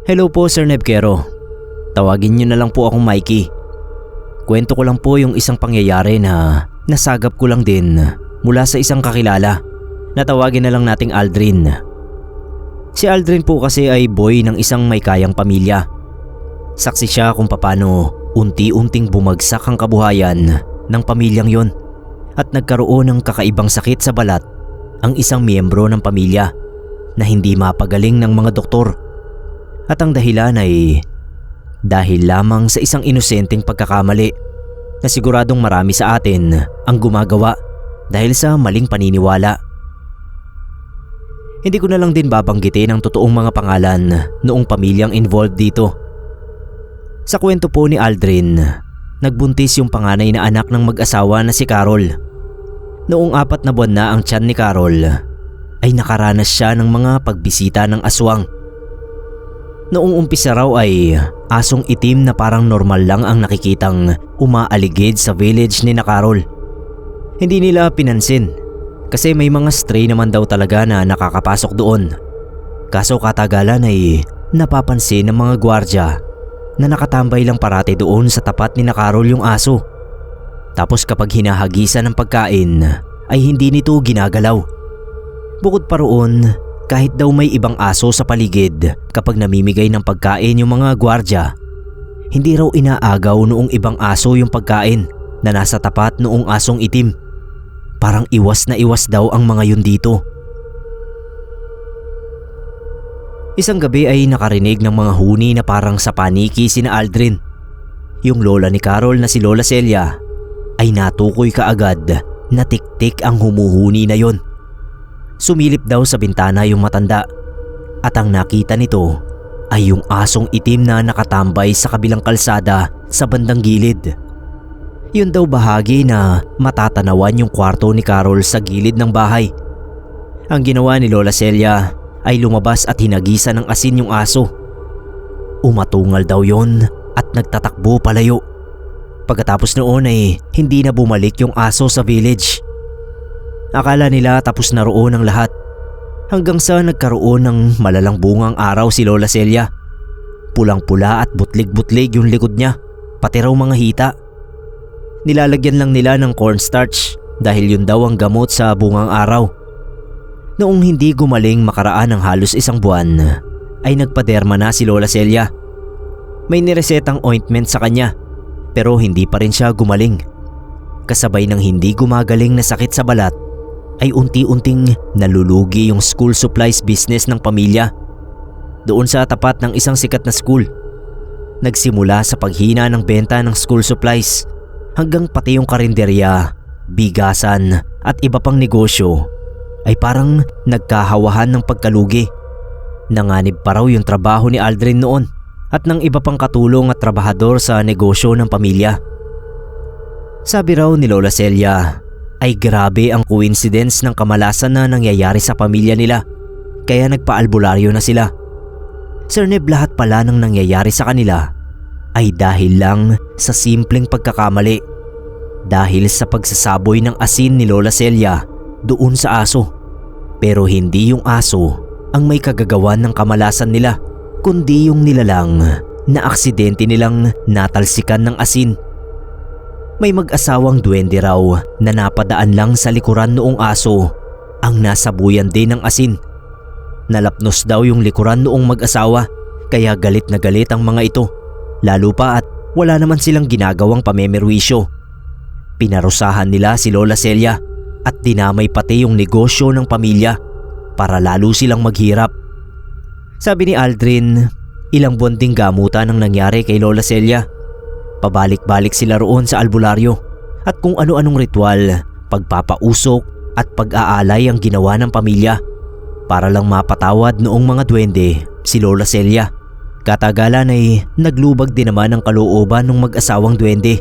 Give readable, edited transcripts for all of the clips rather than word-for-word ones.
Hello po Sir Nebkero. Tawagin niyo na lang po akong Mikey. Kwento ko lang po yung isang pangyayari na nasagap ko lang din mula sa isang kakilala na tawagin na lang nating Aldrin. Si Aldrin po kasi ay boy ng isang may kayang pamilya. Saksi siya kung paano unti-unting bumagsak ang kabuhayan ng pamilyang yon at nagkaroon ng kakaibang sakit sa balat ang isang miyembro ng pamilya na hindi mapagaling ng mga doktor. At ang dahilan ay dahil lamang sa isang inosenteng pagkakamali na siguradong marami sa atin ang gumagawa dahil sa maling paniniwala. Hindi ko na lang din babanggitin ang totoong mga pangalan noong pamilyang involved dito. Sa kwento po ni Aldrin, nagbuntis yung panganay na anak ng mag-asawa na si Carol. Noong 4 na buwan na ang tiyan ni Carol, ay nakaranas siya ng mga pagbisita ng aswang. Noong umpisa raw ay asong itim na parang normal lang ang nakikitang umaaligid sa village ni na Carol. Hindi nila pinansin kasi may mga stray naman daw talaga na nakakapasok doon. Kaso katagalan ay napapansin ng mga gwardya na nakatambay lang parati doon sa tapat ni na Carol yung aso. Tapos kapag hinahagisan ng pagkain ay hindi nito ginagalaw. Bukod pa roon, kahit daw may ibang aso sa paligid kapag namimigay ng pagkain yung mga gwardya, hindi raw inaagaw noong ibang aso yung pagkain na nasa tapat noong asong itim. Parang iwas na iwas daw ang mga yun dito. Isang gabi ay nakarinig ng mga huni na parang sa paniki sina Aldrin. Yung lola ni Carol na si Lola Celia ay natukoy kaagad na tik-tik ang humuhuni na yon. Sumilip daw sa bintana yung matanda at ang nakita nito ay yung asong itim na nakatambay sa kabilang kalsada sa bandang gilid. Yun daw bahagi na matatanawan yung kwarto ni Carol sa gilid ng bahay. Ang ginawa ni Lola Celia ay lumabas at hinagisan ng asin yung aso. Umatungal daw yon at nagtatakbo palayo. Pagkatapos noon ay hindi na bumalik yung aso sa village. Akala nila tapos na roon ang lahat hanggang sa nagkaroon ng malalang bungang araw si Lola Celia. Pulang-pula at butlig-butlig yung likod niya, pati raw mga hita. Nilalagyan lang nila ng cornstarch dahil yun daw ang gamot sa bungang araw. Noong hindi gumaling makaraan ng halos 1 buwan, ay nagpaderma na si Lola Celia. May niresetang ointment sa kanya pero hindi pa rin siya gumaling. Kasabay ng hindi gumagaling na sakit sa balat, ay unti-unting nalulugi yung school supplies business ng pamilya. Doon sa tapat ng isang sikat na school, nagsimula sa paghina ng benta ng school supplies hanggang pati yung karinderya, bigasan at iba pang negosyo ay parang nagkahawahan ng pagkalugi. Nanganib pa raw yung trabaho ni Aldrin noon at ng iba pang katulong at trabahador sa negosyo ng pamilya. Sabi raw ni Lola Celia ay grabe ang coincidence ng kamalasan na nangyayari sa pamilya nila kaya nagpaalbularyo na sila. Sir Neb, lahat pala ng nangyayari sa kanila ay dahil lang sa simpleng pagkakamali. Dahil sa pagsasaboy ng asin ni Lola Celia doon sa aso. Pero hindi yung aso ang may kagagawan ng kamalasan nila, kundi yung nilalang na aksidente nilang natalsikan ng asin. May mag-asawang duwende raw na napadaan lang sa likuran noong aso ang nasabuyan din ng asin. Nalapnos daw yung likuran noong mag-asawa kaya galit na galit ang mga ito, lalo pa at wala naman silang ginagawang pamemerwisyo. Pinarusahan nila si Lola Celia at dinamay pati yung negosyo ng pamilya para lalo silang maghirap. Sabi ni Aldrin, ilang buwan ding gamutan ang nangyari kay Lola Celia. Pabalik-balik sila roon sa albularyo at kung ano-anong ritual, pagpapausok at pag-aalay ang ginawa ng pamilya para lang mapatawad noong mga duwende si Lola Celia. Katagalan ay naglubag din naman ang kalooban ng mag-asawang duwende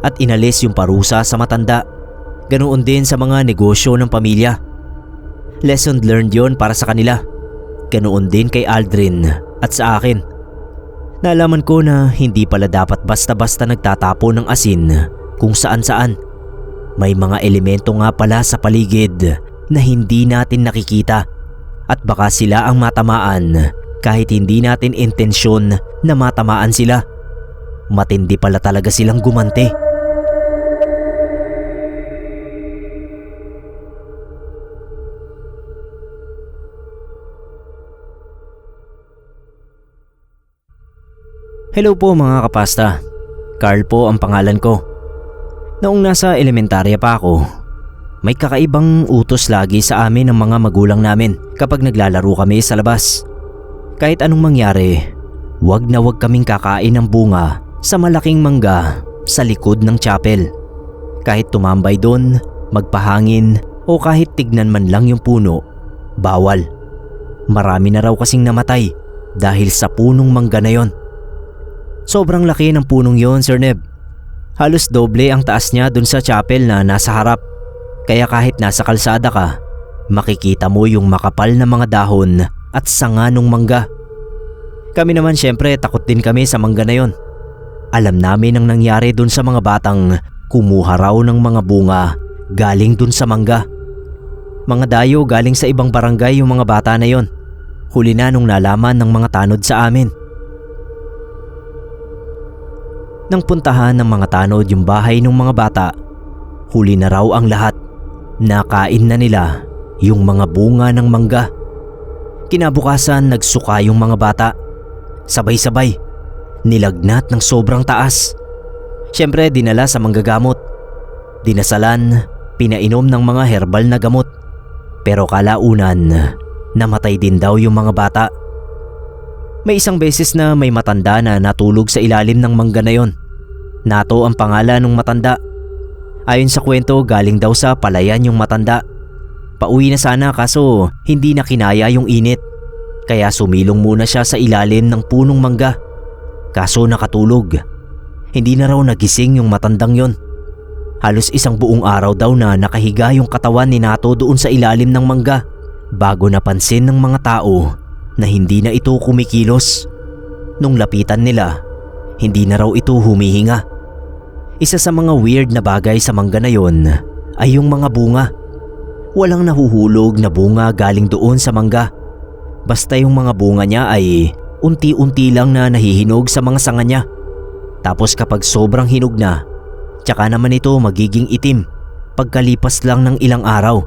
at inalis yung parusa sa matanda. Ganoon din sa mga negosyo ng pamilya. Lesson learned yon para sa kanila. Ganoon din kay Aldrin at sa akin. Nalaman ko na hindi pala dapat basta-basta nagtatapo ng asin kung saan-saan. May mga elemento nga pala sa paligid na hindi natin nakikita at baka sila ang matamaan kahit hindi natin intensyon na matamaan sila. Matindi pala talaga silang gumante. Hello po mga kapasta. Carl po ang pangalan ko. Noong nasa elementarya pa ako, may kakaibang utos lagi sa amin ng mga magulang namin kapag naglalaro kami sa labas. Kahit anong mangyari, wag na wag kaming kakain ng bunga sa malaking mangga sa likod ng chapel. Kahit tumambay doon, magpahangin o kahit tignan man lang yung puno, bawal. Marami na raw kasing namatay dahil sa punong mangga na yon. Sobrang laki ng punong yon, Sir Neb. Halos doble ang taas niya dun sa chapel na nasa harap. Kaya kahit nasa kalsada ka, makikita mo yung makapal na mga dahon at sanga ng mangga. Kami naman syempre takot din kami sa mangga na yon. Alam namin ang nangyari dun sa mga batang kumuha raw ng mga bunga galing dun sa mangga. Mga dayo galing sa ibang barangay yung mga bata na yon. Huli na nung nalaman ng mga tanod sa amin. Nang puntahan ng mga tanod yung bahay ng mga bata, huli na raw ang lahat. Nakain na nila yung mga bunga ng mangga. Kinabukasan nagsuka yung mga bata. Sabay-sabay, nilagnat ng sobrang taas. Siyempre dinala sa manggagamot. Dinasalan, pinainom ng mga herbal na gamot. Pero kalaunan, namatay din daw yung mga bata. May isang beses na may matanda na natulog sa ilalim ng mangga na yon. Nato ang pangalan ng matanda. Ayon sa kwento, galing daw sa palayan yung matanda. Pauwi na sana kaso hindi na kinaya yung init. Kaya sumilong muna siya sa ilalim ng punong mangga. Kaso nakatulog. Hindi na raw nagising yung matandang yon. Halos isang buong araw daw na nakahiga yung katawan ni Nato doon sa ilalim ng mangga bago napansin ng mga tao na hindi na ito kumikilos. Nung lapitan nila, hindi na raw ito humihinga. Isa sa mga weird na bagay sa mangga na yon ay yung mga bunga. Walang nahuhulog na bunga galing doon sa mangga. Basta yung mga bunga niya ay unti-unti lang na nahihinog sa mga sanga niya. Tapos kapag sobrang hinog na, tsaka naman ito magiging itim pagkalipas lang ng ilang araw.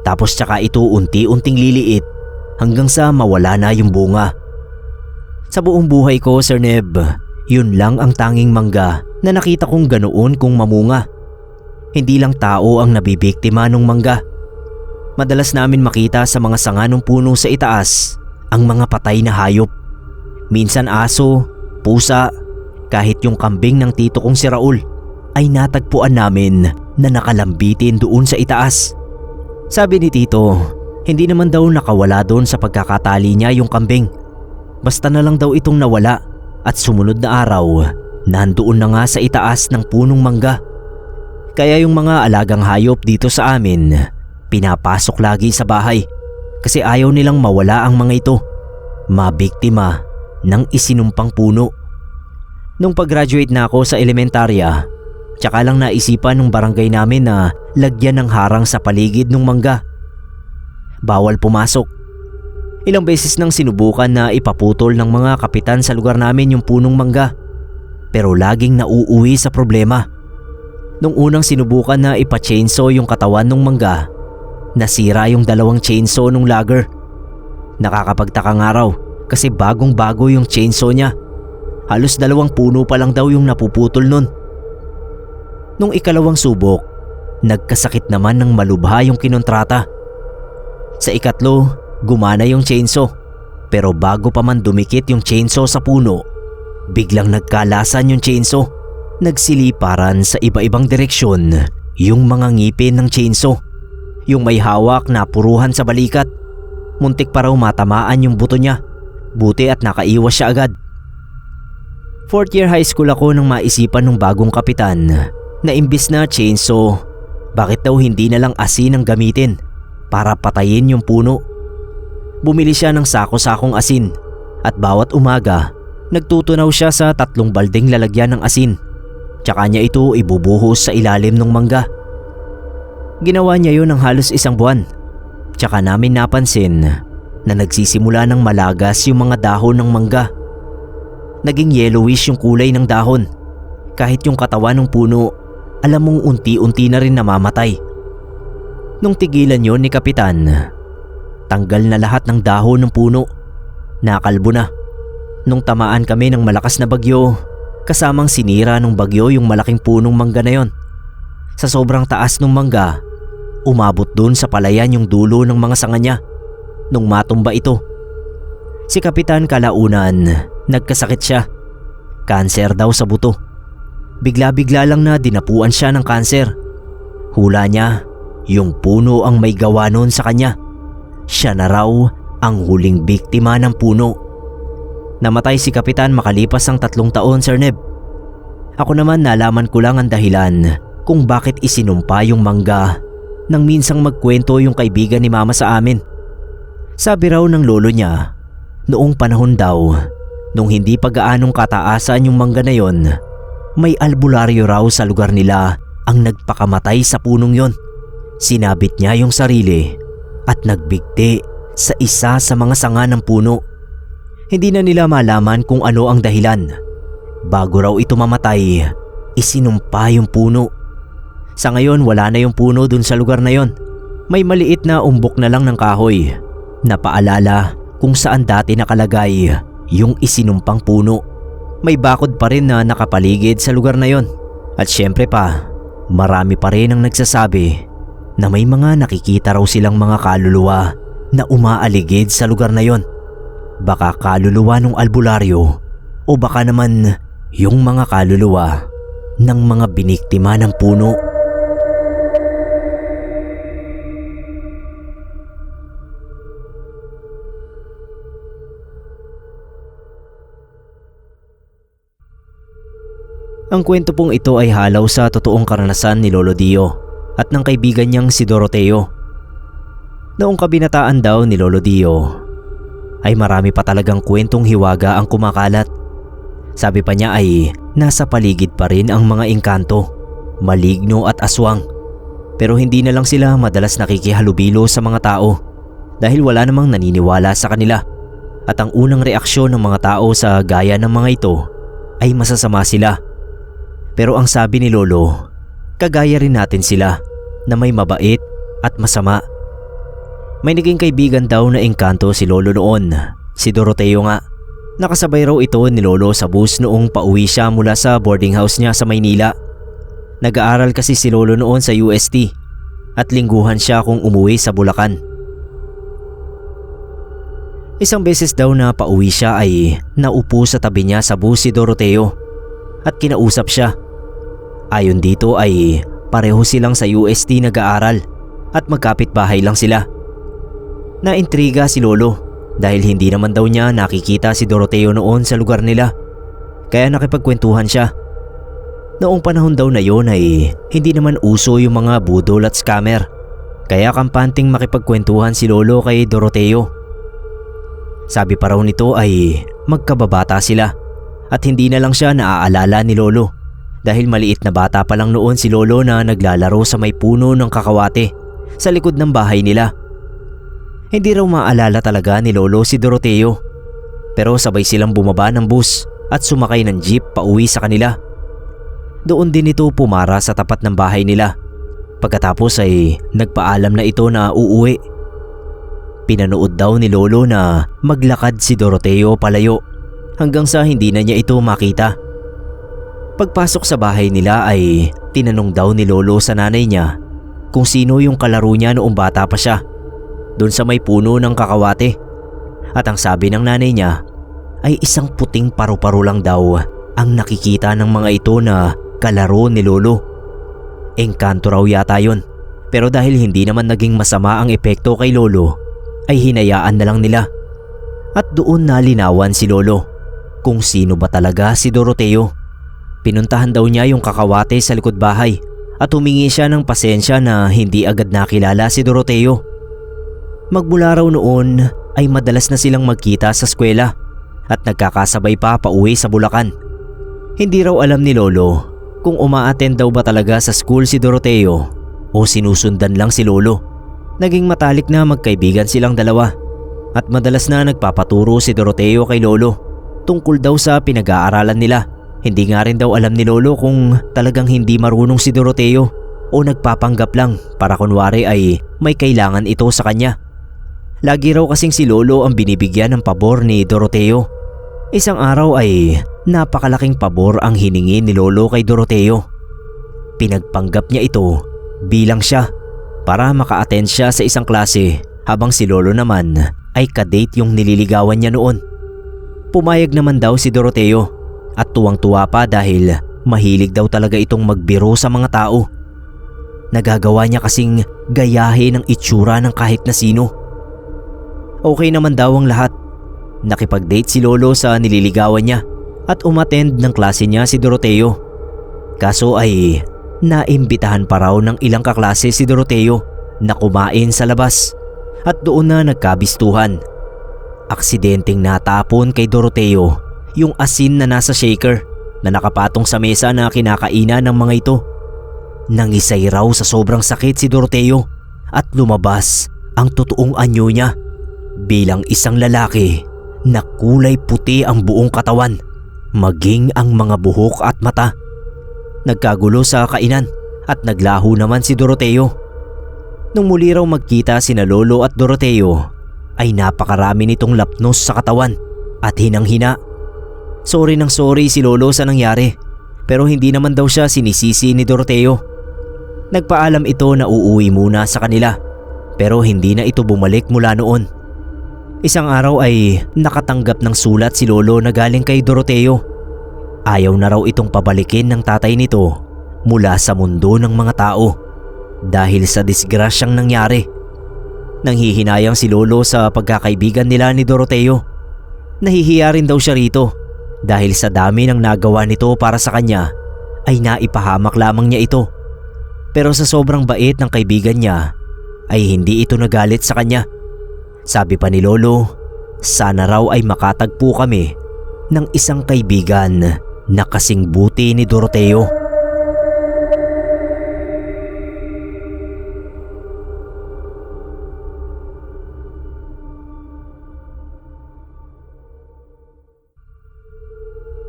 Tapos tsaka ito unti-unting liliit hanggang sa mawala na yung bunga. Sa buong buhay ko, Sir Neb, yun lang ang tanging mangga na nakita kong ganoon kung mamunga. Hindi lang tao ang nabibiktima ng mangga. Madalas namin makita sa mga sanga ng puno sa itaas ang mga patay na hayop. Minsan aso, pusa, kahit yung kambing ng tito kong si Raul ay natagpuan namin na nakalambitin doon sa itaas. Sabi ni tito, hindi naman daw nakawala doon sa pagkakatali niya yung kambing. Basta na lang daw itong nawala at sumunod na araw, nandoon na nga sa itaas ng punong mangga. Kaya yung mga alagang hayop dito sa amin, pinapasok lagi sa bahay kasi ayaw nilang mawala ang mga ito, mabiktima ng isinumpang puno. Nung pag-graduate na ako sa elementarya, tsaka lang naisipan ng barangay namin na lagyan ng harang sa paligid ng mangga. Bawal pumasok. Ilang beses nang sinubukan na ipaputol ng mga kapitan sa lugar namin yung punong mangga, pero laging nauuwi sa problema. Nung unang sinubukan na ipa-chainsaw yung katawan ng mangga, nasira yung dalawang chainsaw ng lagger. Nakakapagtaka nga raw kasi bagong-bago yung chainsaw niya. Halos 2 puno pa lang daw yung napuputol nun. Nung ikalawang subok, nagkasakit naman ng malubha yung kinontrata. Sa ikatlo, gumana yung chainsaw, pero bago pa man dumikit yung chainsaw sa puno, biglang nagkalasan yung chainsaw. Nagsiliparan sa iba-ibang direksyon yung mga ngipin ng chainsaw. Yung may hawak na puruhan sa balikat. Muntik pa raw matamaan yung buto niya. Buti at nakaiwas siya agad. 4th year high school ako nang maisipan ng bagong kapitan na imbis na chainsaw, bakit daw hindi na lang asin ang gamitin para patayin yung puno. Bumili siya ng sako-sakong asin at bawat umaga nagtutunaw siya sa 3 baldeng lalagyan ng asin. Tsaka niya ito ibubuhos sa ilalim ng mangga. Ginawa niya yun ng halos 1 buwan. Tsaka namin napansin na nagsisimula ng malagas yung mga dahon ng mangga. Naging yellowish yung kulay ng dahon. Kahit yung katawan ng puno, alam mong unti-unti na rin namamatay. Nung tigilan yon ni Kapitan, tanggal na lahat ng dahon ng puno. Nakalbo na. Nung tamaan kami ng malakas na bagyo, kasamang sinira ng bagyo yung malaking punong mangga na yon. Sa sobrang taas ng mangga, umabot dun sa palayan yung dulo ng mga sanga niya. Nung matumba ito, si Kapitan kalaunan, nagkasakit siya. Kanser daw sa buto. Bigla-bigla lang na dinapuan siya ng kanser. Hula niya, yung puno ang may gawa noon sa kanya. Siya na raw ang huling biktima ng puno. Namatay si Kapitan makalipas ang 3 taon, Sir Neb. Ako naman nalaman ko lang ang dahilan kung bakit isinumpa yung mangga nang minsang magkwento yung kaibigan ni Mama sa amin. Sabi raw ng lolo niya, noong panahon daw, nung hindi pa gaanong kataasan yung mangga na yon, may albularyo raw sa lugar nila ang nagpakamatay sa punong yon. Sinabit niya yung sarili at nagbigti sa isa sa mga sanga ng puno. Hindi na nila malaman kung ano ang dahilan. Bago raw ito mamatay, isinumpa yung puno. Sa ngayon wala na yung puno dun sa lugar na yon. May maliit na umbok na lang ng kahoy na paalala kung saan dati nakalagay yung isinumpang puno. May bakod pa rin na nakapaligid sa lugar na yon. At syempre pa, marami pa rin ang nagsasabi na may mga nakikita raw silang mga kaluluwa na umaaligid sa lugar na yon. Baka kaluluwa ng albularyo o baka naman yung mga kaluluwa ng mga biniktima ng puno. Ang kwento pong ito ay halaw sa totoong karanasan ni Lolo Dio at ng kaibigan niyang si Doroteo. Noong kabinataan daw ni Lolo Dio, ay marami pa talagang kwentong hiwaga ang kumakalat. Sabi pa niya ay nasa paligid pa rin ang mga engkanto, maligno at aswang. Pero hindi na lang sila madalas nakikihalubilo sa mga tao dahil wala namang naniniwala sa kanila. At ang unang reaksyon ng mga tao sa gaya ng mga ito ay masasama sila. Pero ang sabi ni Lolo, kagaya rin natin sila na may mabait at masama. May naging kaibigan daw na engkanto si Lolo noon, si Doroteo nga. Nakasabay raw ito ni Lolo sa bus noong pauwi siya mula sa boarding house niya sa Maynila. Nag-aaral kasi si Lolo noon sa UST at lingguhan siya kung umuwi sa Bulacan. Isang beses daw na pauwi siya ay naupo sa tabi niya sa bus si Doroteo at kinausap siya. Ayon dito ay pareho silang sa UST nag-aaral at magkapit-bahay lang sila. Naintriga si Lolo dahil hindi naman daw niya nakikita si Doroteo noon sa lugar nila. Kaya nakipagkwentuhan siya. Noong panahon daw na yon ay hindi naman uso yung mga budol at scammer. Kaya kampanting makipagkwentuhan si Lolo kay Doroteo. Sabi pa raw nito ay magkababata sila at hindi na lang siya naaalala ni Lolo dahil maliit na bata pa lang noon si Lolo na naglalaro sa may puno ng kakawate sa likod ng bahay nila. Hindi raw maalala talaga ni Lolo si Doroteo, pero sabay silang bumaba ng bus at sumakay ng jeep pauwi sa kanila. Doon din ito pumara sa tapat ng bahay nila. Pagkatapos ay nagpaalam na ito na uuwi. Pinanood daw ni Lolo na maglakad si Doroteo palayo hanggang sa hindi na niya ito makita. Pagpasok sa bahay nila ay tinanong daw ni Lolo sa nanay niya kung sino yung kalaro niya noong bata pa siya doon sa may puno ng kakawate. At ang sabi ng nanay niya ay isang puting paru-paro lang daw ang nakikita ng mga ito na kalaro ni Lolo. Engkanto raw yata yun, pero dahil hindi naman naging masama ang epekto kay Lolo ay hinayaan na lang nila. At doon nalinawan si Lolo kung sino ba talaga si Doroteo. Pinuntahan daw niya yung kakawate sa likod bahay at humingi siya ng pasensya na hindi agad nakilala si Doroteo. Magmula raw noon ay madalas na silang magkita sa eskwela at nagkakasabay pa pauwi sa Bulacan. Hindi raw alam ni Lolo kung uma-attend daw ba talaga sa school si Doroteo o sinusundan lang si Lolo. Naging matalik na magkaibigan silang dalawa. At madalas na nagpapaturo si Doroteo kay Lolo tungkol daw sa pinag-aaralan nila. Hindi nga rin daw alam ni Lolo kung talagang hindi marunong si Doroteo o nagpapanggap lang para kunwari ay may kailangan ito sa kanya. Lagi raw kasing si Lolo ang binibigyan ng pabor ni Doroteo. Isang araw ay napakalaking pabor ang hiningi ni Lolo kay Doroteo. Pinagpanggap niya ito bilang siya para maka-attend siya sa isang klase habang si Lolo naman ay kadate yung nililigawan niya noon. Pumayag naman daw si Doroteo at tuwang-tuwa pa dahil mahilig daw talaga itong magbiro sa mga tao. Nagagawa niya kasing gayahin ang itsura ng kahit na sino. Okay naman daw ang lahat. Nakipag-date si Lolo sa nililigawan niya at umattend ng klase niya si Doroteo. Kaso ay naimbitahan pa raw ng ilang kaklase si Doroteo na kumain sa labas at doon na nagkabistuhan. Aksidenteng natapon kay Doroteo yung asin na nasa shaker na nakapatong sa mesa na kinakainan ng mga ito. Nangisay raw sa sobrang sakit si Doroteo at lumabas ang totoong anyo niya bilang isang lalaki na kulay puti ang buong katawan, maging ang mga buhok at mata. Nagkagulo sa kainan at naglaho naman si Doroteo. Nung muli raw magkita sina Lolo at Doroteo ay napakarami nitong lapnos sa katawan at hinang-hina. Sorry nang sorry si Lolo sa nangyari pero hindi naman daw siya sinisisi ni Doroteo. Nagpaalam ito na uuwi muna sa kanila pero hindi na ito bumalik mula noon. Isang araw ay nakatanggap ng sulat si Lolo na galing kay Doroteo. Ayaw na raw itong pabalikin ng tatay nito mula sa mundo ng mga tao dahil sa disgrasyang nangyari. Nanghihinayang si Lolo sa pagkakaibigan nila ni Doroteo. Nahihiya rin daw siya rito dahil sa dami ng nagawa nito para sa kanya ay naipahamak lamang niya ito. Pero sa sobrang bait ng kaibigan niya ay hindi ito nagalit sa kanya. Sabi pa ni Lolo, sana raw ay makatagpo kami ng isang kaibigan na kasing buti ni Doroteo.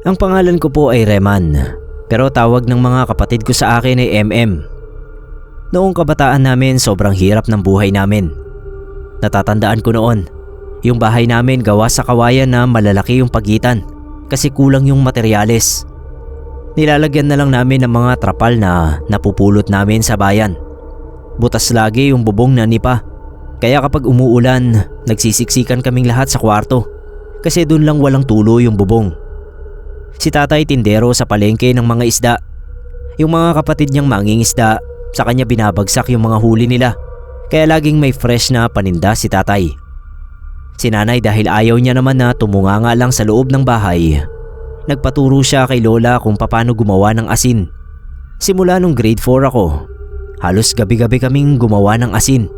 Ang pangalan ko po ay Reman, pero tawag ng mga kapatid ko sa akin ay MM. Noong kabataan namin sobrang hirap ng buhay namin. Natatandaan ko noon, yung bahay namin gawa sa kawayan na malalaki yung pagitan kasi kulang yung materyales. Nilalagyan na lang namin ng mga trapal na napupulot namin sa bayan. Butas lagi yung bubong na nipa, kaya kapag umuulan nagsisiksikan kaming lahat sa kwarto kasi dun lang walang tulo yung bubong. Si tatay tindero sa palengke ng mga isda. Yung mga kapatid niyang mangingisda, sa kanya binabagsak yung mga huli nila. Kaya laging may fresh na paninda si tatay. Si nanay dahil ayaw niya naman na tumunganga lang sa loob ng bahay, nagpaturo siya kay Lola kung paano gumawa ng asin. Simula nung grade 4 ako, halos gabi-gabi kaming gumawa ng asin.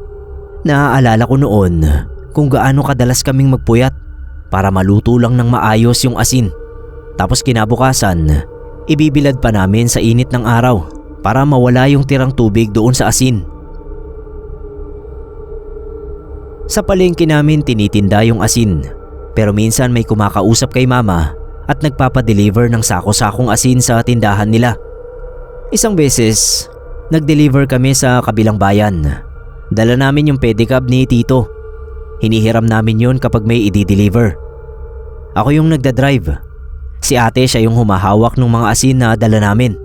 Naaalala ko noon kung gaano kadalas kaming magpuyat para maluto lang ng maayos yung asin. Tapos kinabukasan, ibibilad pa namin sa init ng araw para mawala yung tirang tubig doon sa asin. Sa palengke namin tinitinda yung asin, pero minsan may kumakausap kay mama at nagpapadeliver ng sako-sakong asin sa tindahan nila. Isang beses, nag-deliver kami sa kabilang bayan. Dala namin yung pedicab ni Tito. Hinihiram namin yun kapag may i-deliver. Ako yung nagdadrive. Si ate siya yung humahawak ng mga asin na dala namin.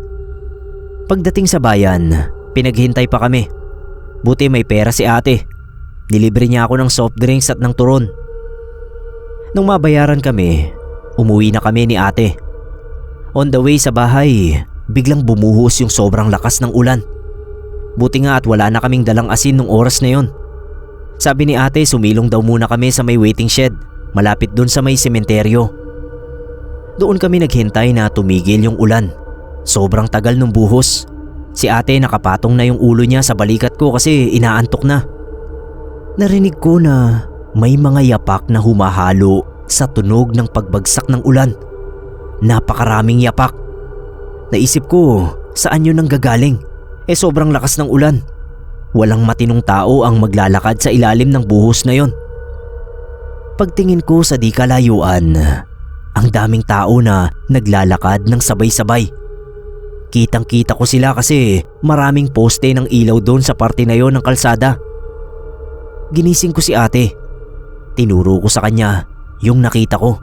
Pagdating sa bayan, pinaghintay pa kami. Buti may pera si ate. Nilibre niya ako ng soft drinks at ng turon. Nung mabayaran kami, umuwi na kami ni ate. On the way sa bahay, biglang bumuhos yung sobrang lakas ng ulan. Buti nga at wala na kaming dalang asin nung oras na yon. Sabi ni ate sumilong daw muna kami sa may waiting shed, malapit dun sa may sementeryo. Doon kami naghintay na tumigil yung ulan. Sobrang tagal nung buhos. Si ate nakapatong na yung ulo niya sa balikat ko kasi inaantok na. Narinig ko na may mga yapak na humahalo sa tunog ng pagbagsak ng ulan. Napakaraming yapak. Naisip ko saan yun nanggagaling. Sobrang lakas ng ulan. Walang matinong tao ang maglalakad sa ilalim ng buhos na yon. Pagtingin ko sa di kalayuan, ang daming tao na naglalakad ng sabay-sabay. Kitang-kita ko sila kasi maraming poste ng ilaw doon sa parte na yon ng kalsada. Ginising ko si ate. Tinuro ko sa kanya yung nakita ko.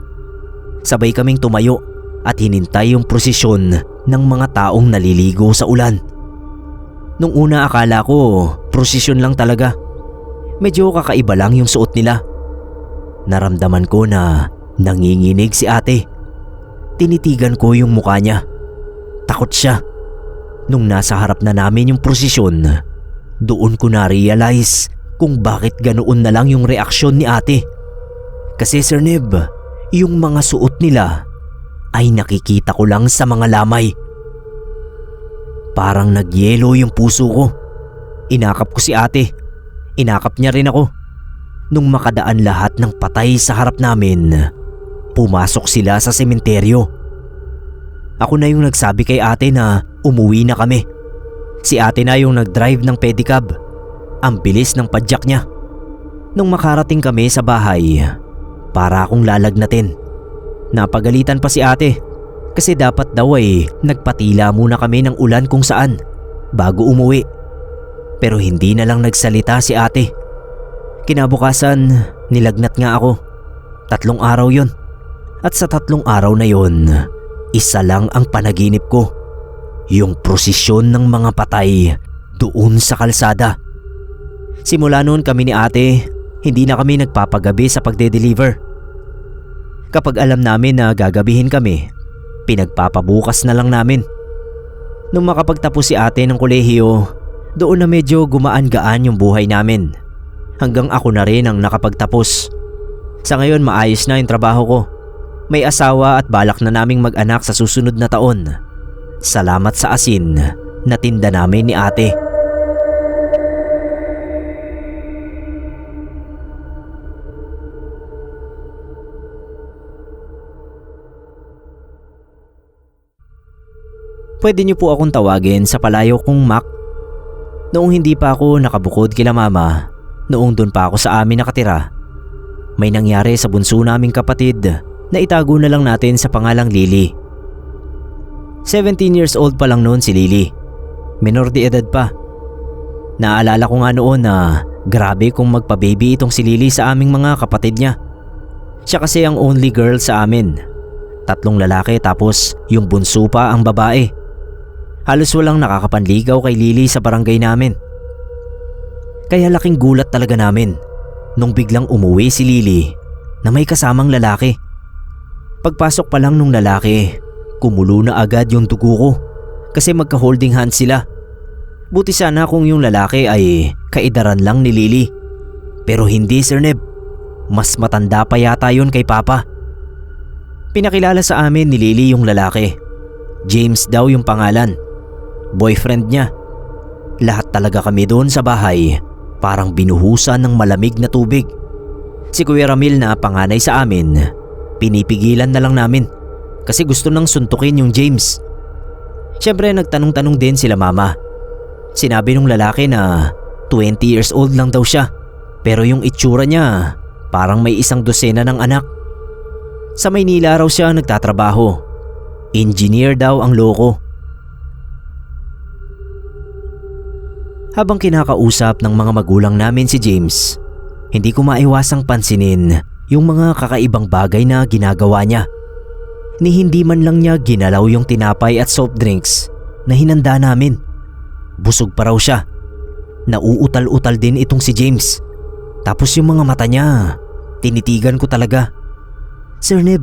Sabay kaming tumayo at hinintay yung prosesyon ng mga taong naliligo sa ulan. Nung una akala ko prosesyon lang talaga. Medyo kakaiba lang yung suot nila. Naramdaman ko na nanginginig si ate. Tinitigan ko yung mukha niya. Takot siya. Nung nasa harap na namin yung prosesyon, doon ko na-realize kung bakit ganoon na lang yung reaksyon ni ate. Kasi Sir Neb, yung mga suot nila ay nakikita ko lang sa mga lamay. Parang nagyelo yung puso ko. Inakap ko si ate. Inakap niya rin ako. Nung makadaan lahat ng patay sa harap namin, pumasok sila sa sementeryo. Ako na yung nagsabi kay ate na umuwi na kami. Si ate na yung nag-drive ng pedicab. Ang bilis ng padyak niya. Nung makarating kami sa bahay, para akong lalagnatin. Napagalitan pa si ate kasi dapat daw ay nagpatila muna kami ng ulan kung saan bago umuwi. Pero hindi na lang nagsalita si ate. Kinabukasan, nilagnat nga ako. 3 araw yon. At sa 3 araw na yon, isa lang ang panaginip ko. Yung prosesyon ng mga patay doon sa kalsada. Simula noon kami ni ate, hindi na kami nagpapagabi sa pagde-deliver. Kapag alam namin na gagabihin kami, pinagpapabukas na lang namin. Nung makapagtapos si ate ng kolehiyo, doon na medyo gumaan-gaan yung buhay namin. Hanggang ako na rin ang nakapagtapos. Sa ngayon maayos na yung trabaho ko. May asawa at balak na naming mag-anak sa susunod na taon. Salamat sa asin na tinda namin ni ate. Pwede niyo po akong tawagin sa palayo kong Mac. Noong hindi pa ako nakabukod kila mama, noong doon pa ako sa amin nakatira, may nangyari sa bunso naming kapatid na itago na lang natin sa pangalang Lily. 17 years old pa lang noon si Lily. Menor de edad pa. Naalala ko nga noon na grabe kung magpa-baby itong si Lily sa aming mga kapatid niya. Siya kasi ang only girl sa amin. 3 lalaki tapos yung bunso pa ang babae. Halos walang nakakapanligaw kay Lily sa barangay namin. Kaya laking gulat talaga namin nung biglang umuwi si Lily na may kasamang lalaki. Pagpasok pa lang nung lalaki, kumulo na agad yung dugo ko kasi magka-holding hands sila. Buti sana kung yung lalaki ay kaedaran lang ni Lily. Pero hindi Sir Neb, mas matanda pa yata yun kay Papa. Pinakilala sa amin ni Lily yung lalaki. James daw yung pangalan. Boyfriend niya. Lahat talaga kami doon sa bahay parang binuhusan ng malamig na tubig. Si Kuya Ramil na panganay sa amin, pinipigilan na lang namin kasi gusto nang suntukin yung James. Siyempre nagtanong-tanong din sila mama. Sinabi nung lalaki na 20 years old lang daw siya, pero yung itsura niya parang may 1 dosena ng anak. Sa Maynila raw siya nagtatrabaho. Engineer daw ang loko. Habang kinakausap ng mga magulang namin si James, hindi ko maiwasang pansinin yung mga kakaibang bagay na ginagawa niya. Ni hindi man lang niya ginalaw yung tinapay at soft drinks na hinanda namin. Busog pa raw siya. Nauutal-utal din itong si James. Tapos yung mga mata niya, tinitigan ko talaga. Sir Neb,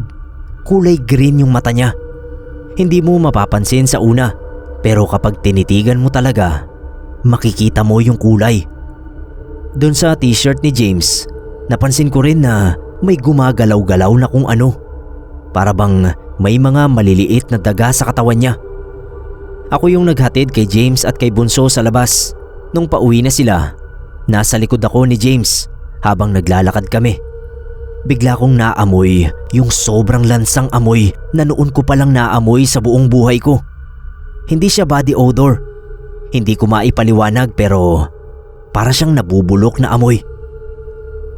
kulay green yung mata niya. Hindi mo mapapansin sa una, pero kapag tinitigan mo talaga, makikita mo yung kulay. Doon sa t-shirt ni James, napansin ko rin na may gumagalaw-galaw na kung ano. Para bang may mga maliliit na daga sa katawan niya. Ako yung naghatid kay James at kay Bunso sa labas. Nung pauwi na sila, nasa likod ako ni James habang naglalakad kami. Bigla kong naamoy yung sobrang lansang amoy na noon ko palang naamoy sa buong buhay ko. Hindi siya body odor. Hindi ko maipaliwanag pero para siyang nabubulok na amoy.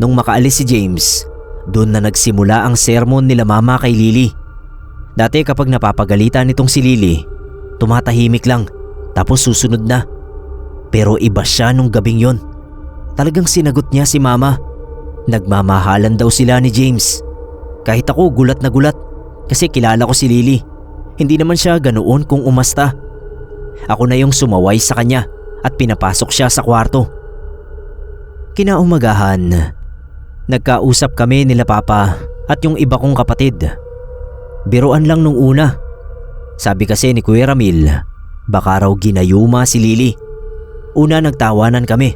Nung makaalis si James, doon na nagsimula ang sermon nila mama kay Lily. Dati kapag napapagalitan nitong si Lily, tumatahimik lang tapos susunod na. Pero iba siya nung gabing yon. Talagang sinagot niya si mama. Nagmamahalan daw sila ni James. Kahit ako gulat na gulat kasi kilala ko si Lily. Hindi naman siya ganoon kung umasta. Ako na yung sumaway sa kanya at pinapasok siya sa kwarto. Kinaumagahan, nagkausap kami nila papa at yung iba kong kapatid. Biruan lang nung una. Sabi kasi ni Kuya Ramil, baka raw ginayuma si Lily. Una nagtawanan kami.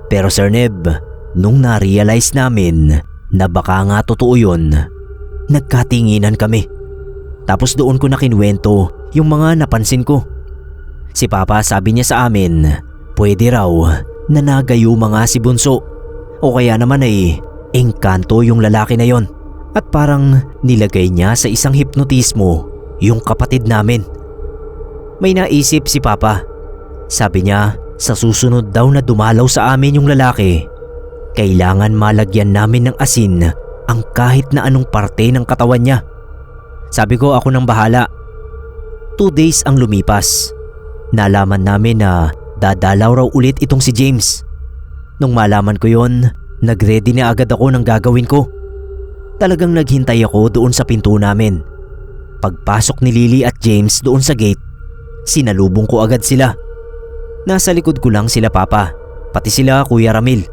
Pero Sir Neb, nung na-realize namin na baka nga totoo yun, nagkatinginan kami. Tapos doon ko na kinuwento yung mga napansin ko. Si Papa sabi niya sa amin, pwede raw na nagayuma nga si Bunso. O kaya naman ay engkanto yung lalaki na yon. At parang nilagay niya sa isang hipnotismo yung kapatid namin. May naisip si Papa. Sabi niya sa susunod daw na dumalaw sa amin yung lalaki, kailangan malagyan namin ng asin ang kahit na anong parte ng katawan niya. Sabi ko ako nang bahala. 2 days ang lumipas. Nalaman namin na dadalaw raw ulit itong si James. Nung malaman ko yon, nagready na agad ako ng gagawin ko. Talagang naghintay ako doon sa pinto namin. Pagpasok ni Lily at James doon sa gate, sinalubong ko agad sila. Nasa likod ko lang sila Papa, pati sila Kuya Ramil.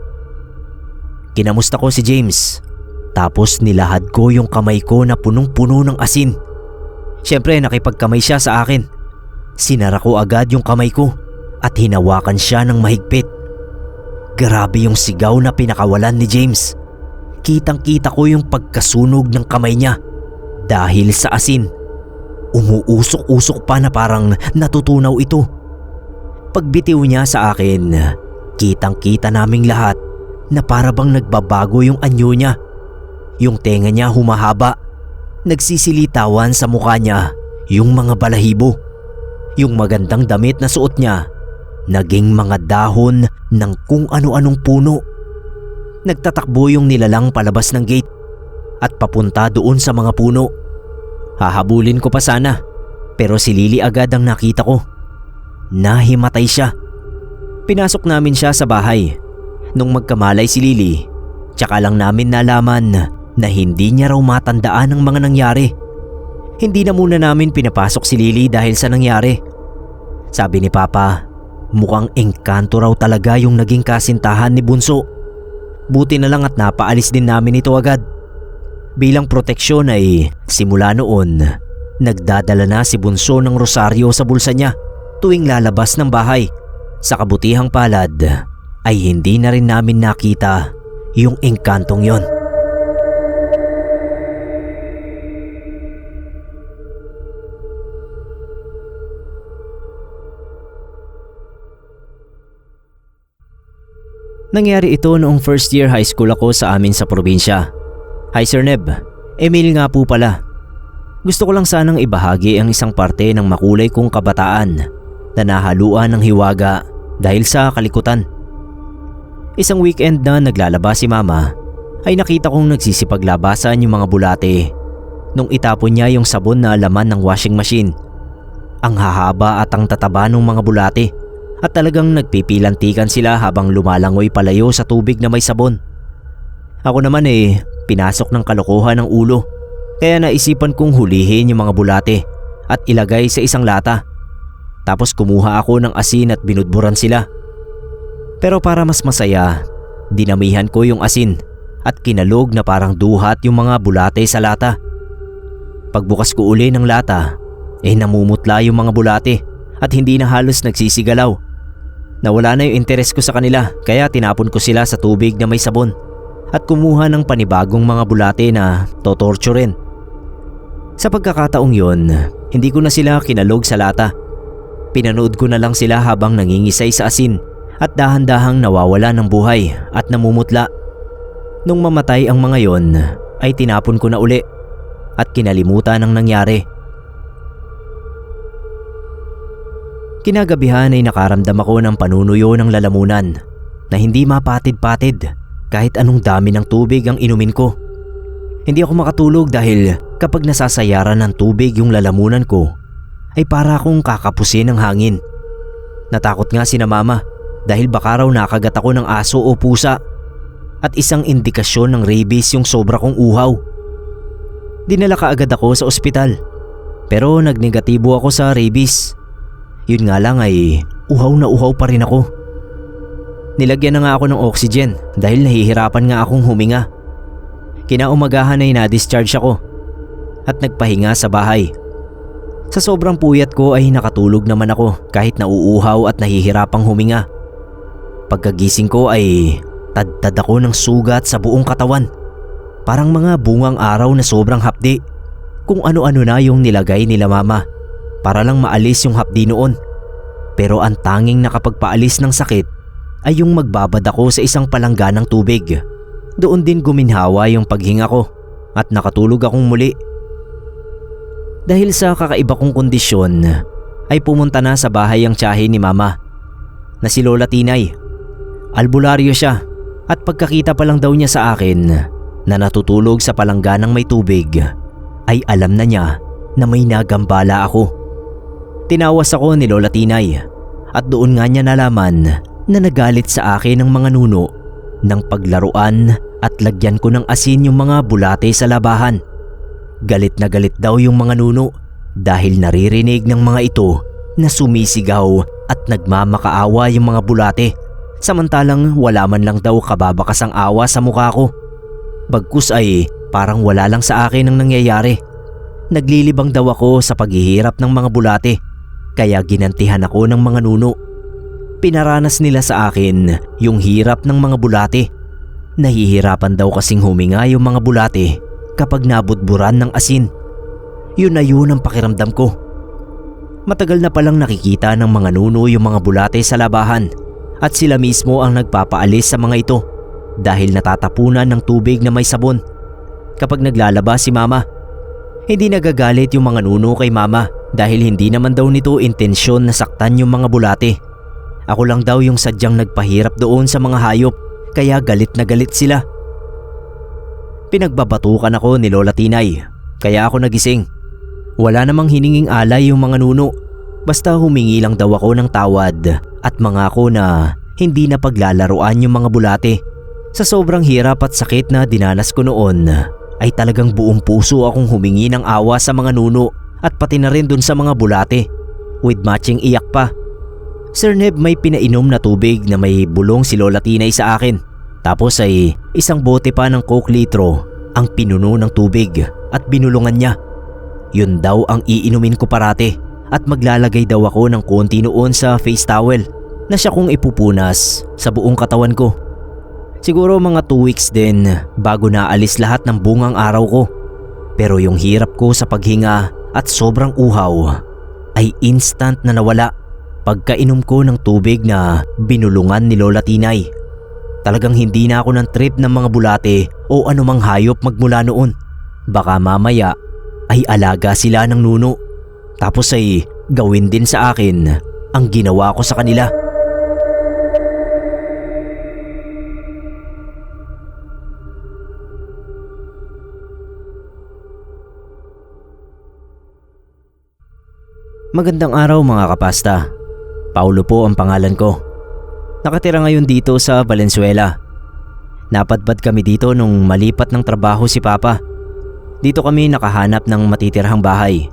Kinamusta ko si James, tapos nilahad ko yung kamay ko na punong-puno ng asin. Siyempre nakipagkamay siya sa akin. Sinara ko agad yung kamay ko at hinawakan siya ng mahigpit. Grabe yung sigaw na pinakawalan ni James. Kitang-kita ko yung pagkasunog ng kamay niya dahil sa asin. Umuusok-usok pa na parang natutunaw ito. Pagbitiw niya sa akin, kitang-kita naming lahat na para bang nagbabago yung anyo niya. Yung tenga niya humahaba. Nagsisilitawan sa mukha niya yung mga balahibo. Yung magandang damit na suot niya, naging mga dahon ng kung ano-anong puno. Nagtatakbo yung nilalang palabas ng gate at papunta doon sa mga puno. Hahabulin ko pa sana, pero si Lily agad ang nakita ko. Nahimatay siya. Pinasok namin siya sa bahay. Nung magkamalay si Lily, tsaka lang namin nalaman na hindi niya raw matandaan ang mga nangyari. Hindi na muna namin pinapasok si Lily dahil sa nangyari. Sabi ni Papa, mukhang engkanto raw talaga yung naging kasintahan ni Bunso. Buti na lang at napaalis din namin ito agad. Bilang proteksyon ay simula noon, nagdadala na si Bunso ng rosaryo sa bulsa niya tuwing lalabas ng bahay. Sa kabutihang palad ay hindi na rin namin nakita yung engkantong yon. Nangyari ito noong first year high school ako sa amin sa probinsya. Hi Sir Neb, Emil nga po pala. Gusto ko lang sanang ibahagi ang isang parte ng makulay kong kabataan na nahaluan ng hiwaga dahil sa kalikutan. Isang weekend na naglalaba si Mama ay nakita kong nagsisipaglabasan yung mga bulate nung itapon niya yung sabon na laman ng washing machine. Ang hahaba at ang tataba ng mga bulate. At talagang nagpipilantikan sila habang lumalangoy palayo sa tubig na may sabon. Ako naman pinasok ng kalokohan ng ulo. Kaya naisipan kong hulihin yung mga bulate at ilagay sa isang lata. Tapos kumuha ako ng asin at binudburan sila. Pero para mas masaya, dinamihan ko yung asin at kinalog na parang duhat yung mga bulate sa lata. Pagbukas ko uli ng lata, namumutla yung mga bulate at hindi na halos nagsisigalaw. Nawala na yung interes ko sa kanila kaya tinapon ko sila sa tubig na may sabon at kumuha ng panibagong mga bulate na totorturin. Sa pagkakataong yon, hindi ko na sila kinalog sa lata. Pinanood ko na lang sila habang nangingisay sa asin at dahan-dahang nawawala ng buhay at namumutla. Nung mamatay ang mga yon, ay tinapon ko na uli at kinalimutan ang nangyari. Kinagabihan ay nakaramdam ako ng panunuyo ng lalamunan na hindi mapatid-patid kahit anong dami ng tubig ang inumin ko. Hindi ako makatulog dahil kapag nasasayaran ng tubig yung lalamunan ko ay para akong kakapusin ng hangin. Natakot nga sina mama dahil baka raw nakagat ako ng aso o pusa at isang indikasyon ng rabies yung sobra kong uhaw. Dinala kaagad ako sa ospital pero nagnegatibo ako sa rabies. Yun nga lang ay uhaw na uhaw pa rin ako. Nilagyan na nga ako ng oxygen dahil nahihirapan nga akong huminga. Kinaumagahan ay na-discharge ako at nagpahinga sa bahay. Sa sobrang puyat ko ay nakatulog naman ako kahit nauuhaw at nahihirapang huminga. Pagkagising ko ay tad-tad ako ng sugat sa buong katawan. Parang mga bungang araw na sobrang hapdi. Kung ano-ano na yung nilagay nila mama para lang maalis yung hapdi noon. Pero ang tanging nakapagpaalis ng sakit ay yung magbabad ako sa isang palangganang tubig. Doon din guminhawa yung paghinga ko at nakatulog akong muli. Dahil sa kakaiba kong kondisyon ay pumunta na sa bahay ang tiyahin ni mama na si Lola Tinay. Albularyo siya at pagkakita pa lang daw niya sa akin na natutulog sa palangganang may tubig ay alam na niya na may nagambala ako. Tinawas ako ni Lola Tinay at doon nga niya nalaman na nagalit sa akin ng mga nuno ng paglaruan at lagyan ko ng asin yung mga bulate sa labahan. Galit na galit daw yung mga nuno dahil naririnig ng mga ito na sumisigaw at nagmamakaawa yung mga bulate samantalang wala man lang daw kababakasang awa sa mukha ko. Bagkus ay parang wala lang sa akin ang nangyayari. Naglilibang daw ako sa paghihirap ng mga bulate kaya ginantihan ako ng mga nuno. Pinaranas nila sa akin yung hirap ng mga bulate. Nahihirapan daw kasing huminga yung mga bulate kapag nabudburan ng asin. Yun na yun ang pakiramdam ko. Matagal na palang nakikita ng mga nuno yung mga bulate sa labahan at sila mismo ang nagpapaalis sa mga ito dahil natatapunan ng tubig na may sabon. Kapag naglalaba si mama, hindi nagagalit yung mga nuno kay mama dahil hindi naman daw nito intensyon na saktan yung mga bulate. Ako lang daw yung sadyang nagpahirap doon sa mga hayop kaya galit na galit sila. Pinagbabatukan ako ni Lola Tinay kaya ako nagising. Wala namang hininging alay yung mga nuno. Basta humingi lang daw ako ng tawad at mangako na hindi na paglalaruan yung mga bulate. Sa sobrang hirap at sakit na dinanas ko noon ay talagang buong puso akong humingi ng awa sa mga nuno at pati na rin dun sa mga bulate with matching iyak pa. Sir Neb, may pinainom na tubig na may bulong si Lola Tinay sa akin. Tapos ay isang bote pa ng Coke litro ang pinuno ng tubig at binulungan niya. Yun daw ang iinumin ko parate at maglalagay daw ako ng konti noon sa face towel na siya kong ipupunas sa buong katawan ko. Siguro mga 2 weeks din bago naalis lahat ng bungang araw ko. Pero yung hirap ko sa paghinga at sobrang uhaw ay instant na nawala pagkainom ko ng tubig na binulungan ni Lola Tinay. Talagang hindi na ako ng trip ng mga bulate o anumang hayop magmula noon. Baka mamaya ay alaga sila ng nuno. Tapos ay gawin din sa akin ang ginawa ko sa kanila. Magandang araw mga kapasta. Paulo po ang pangalan ko. Nakatira ngayon dito sa Valenzuela. Napadpad kami dito nung malipat ng trabaho si Papa. Dito kami nakahanap ng matitirhang bahay.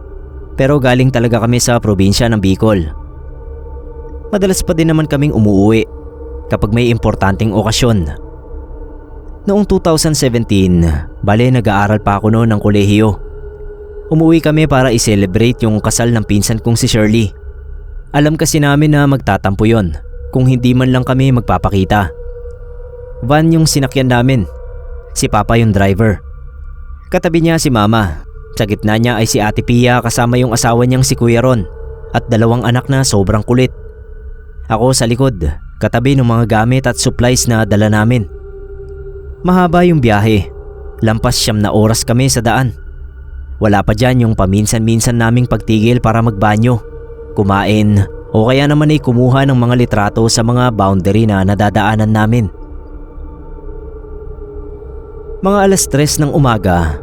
Pero galing talaga kami sa probinsya ng Bicol. Madalas pa din naman kaming umuwi kapag may importanteng okasyon. Noong 2017, bale nag-aaral pa ako noon ng kolehiyo. Umuwi kami para i-celebrate yung kasal ng pinsan kong si Shirley. Alam kasi namin na magtatampo yon kung hindi man lang kami magpapakita. Van yung sinakyan namin. Si Papa yung driver. Katabi niya si Mama. Sa gitna niya ay si Ate Pia kasama yung asawa niyang si Kuya Ron at 2 anak na sobrang kulit. Ako sa likod, katabi ng mga gamit at supplies na dala namin. Mahaba yung biyahe. Lampas 9 na oras kami sa daan. Wala pa dyan yung paminsan-minsan naming pagtigil para magbanyo, kumain o kaya naman ay kumuha ng mga litrato sa mga boundary na nadadaanan namin. Mga 3:00 ng umaga,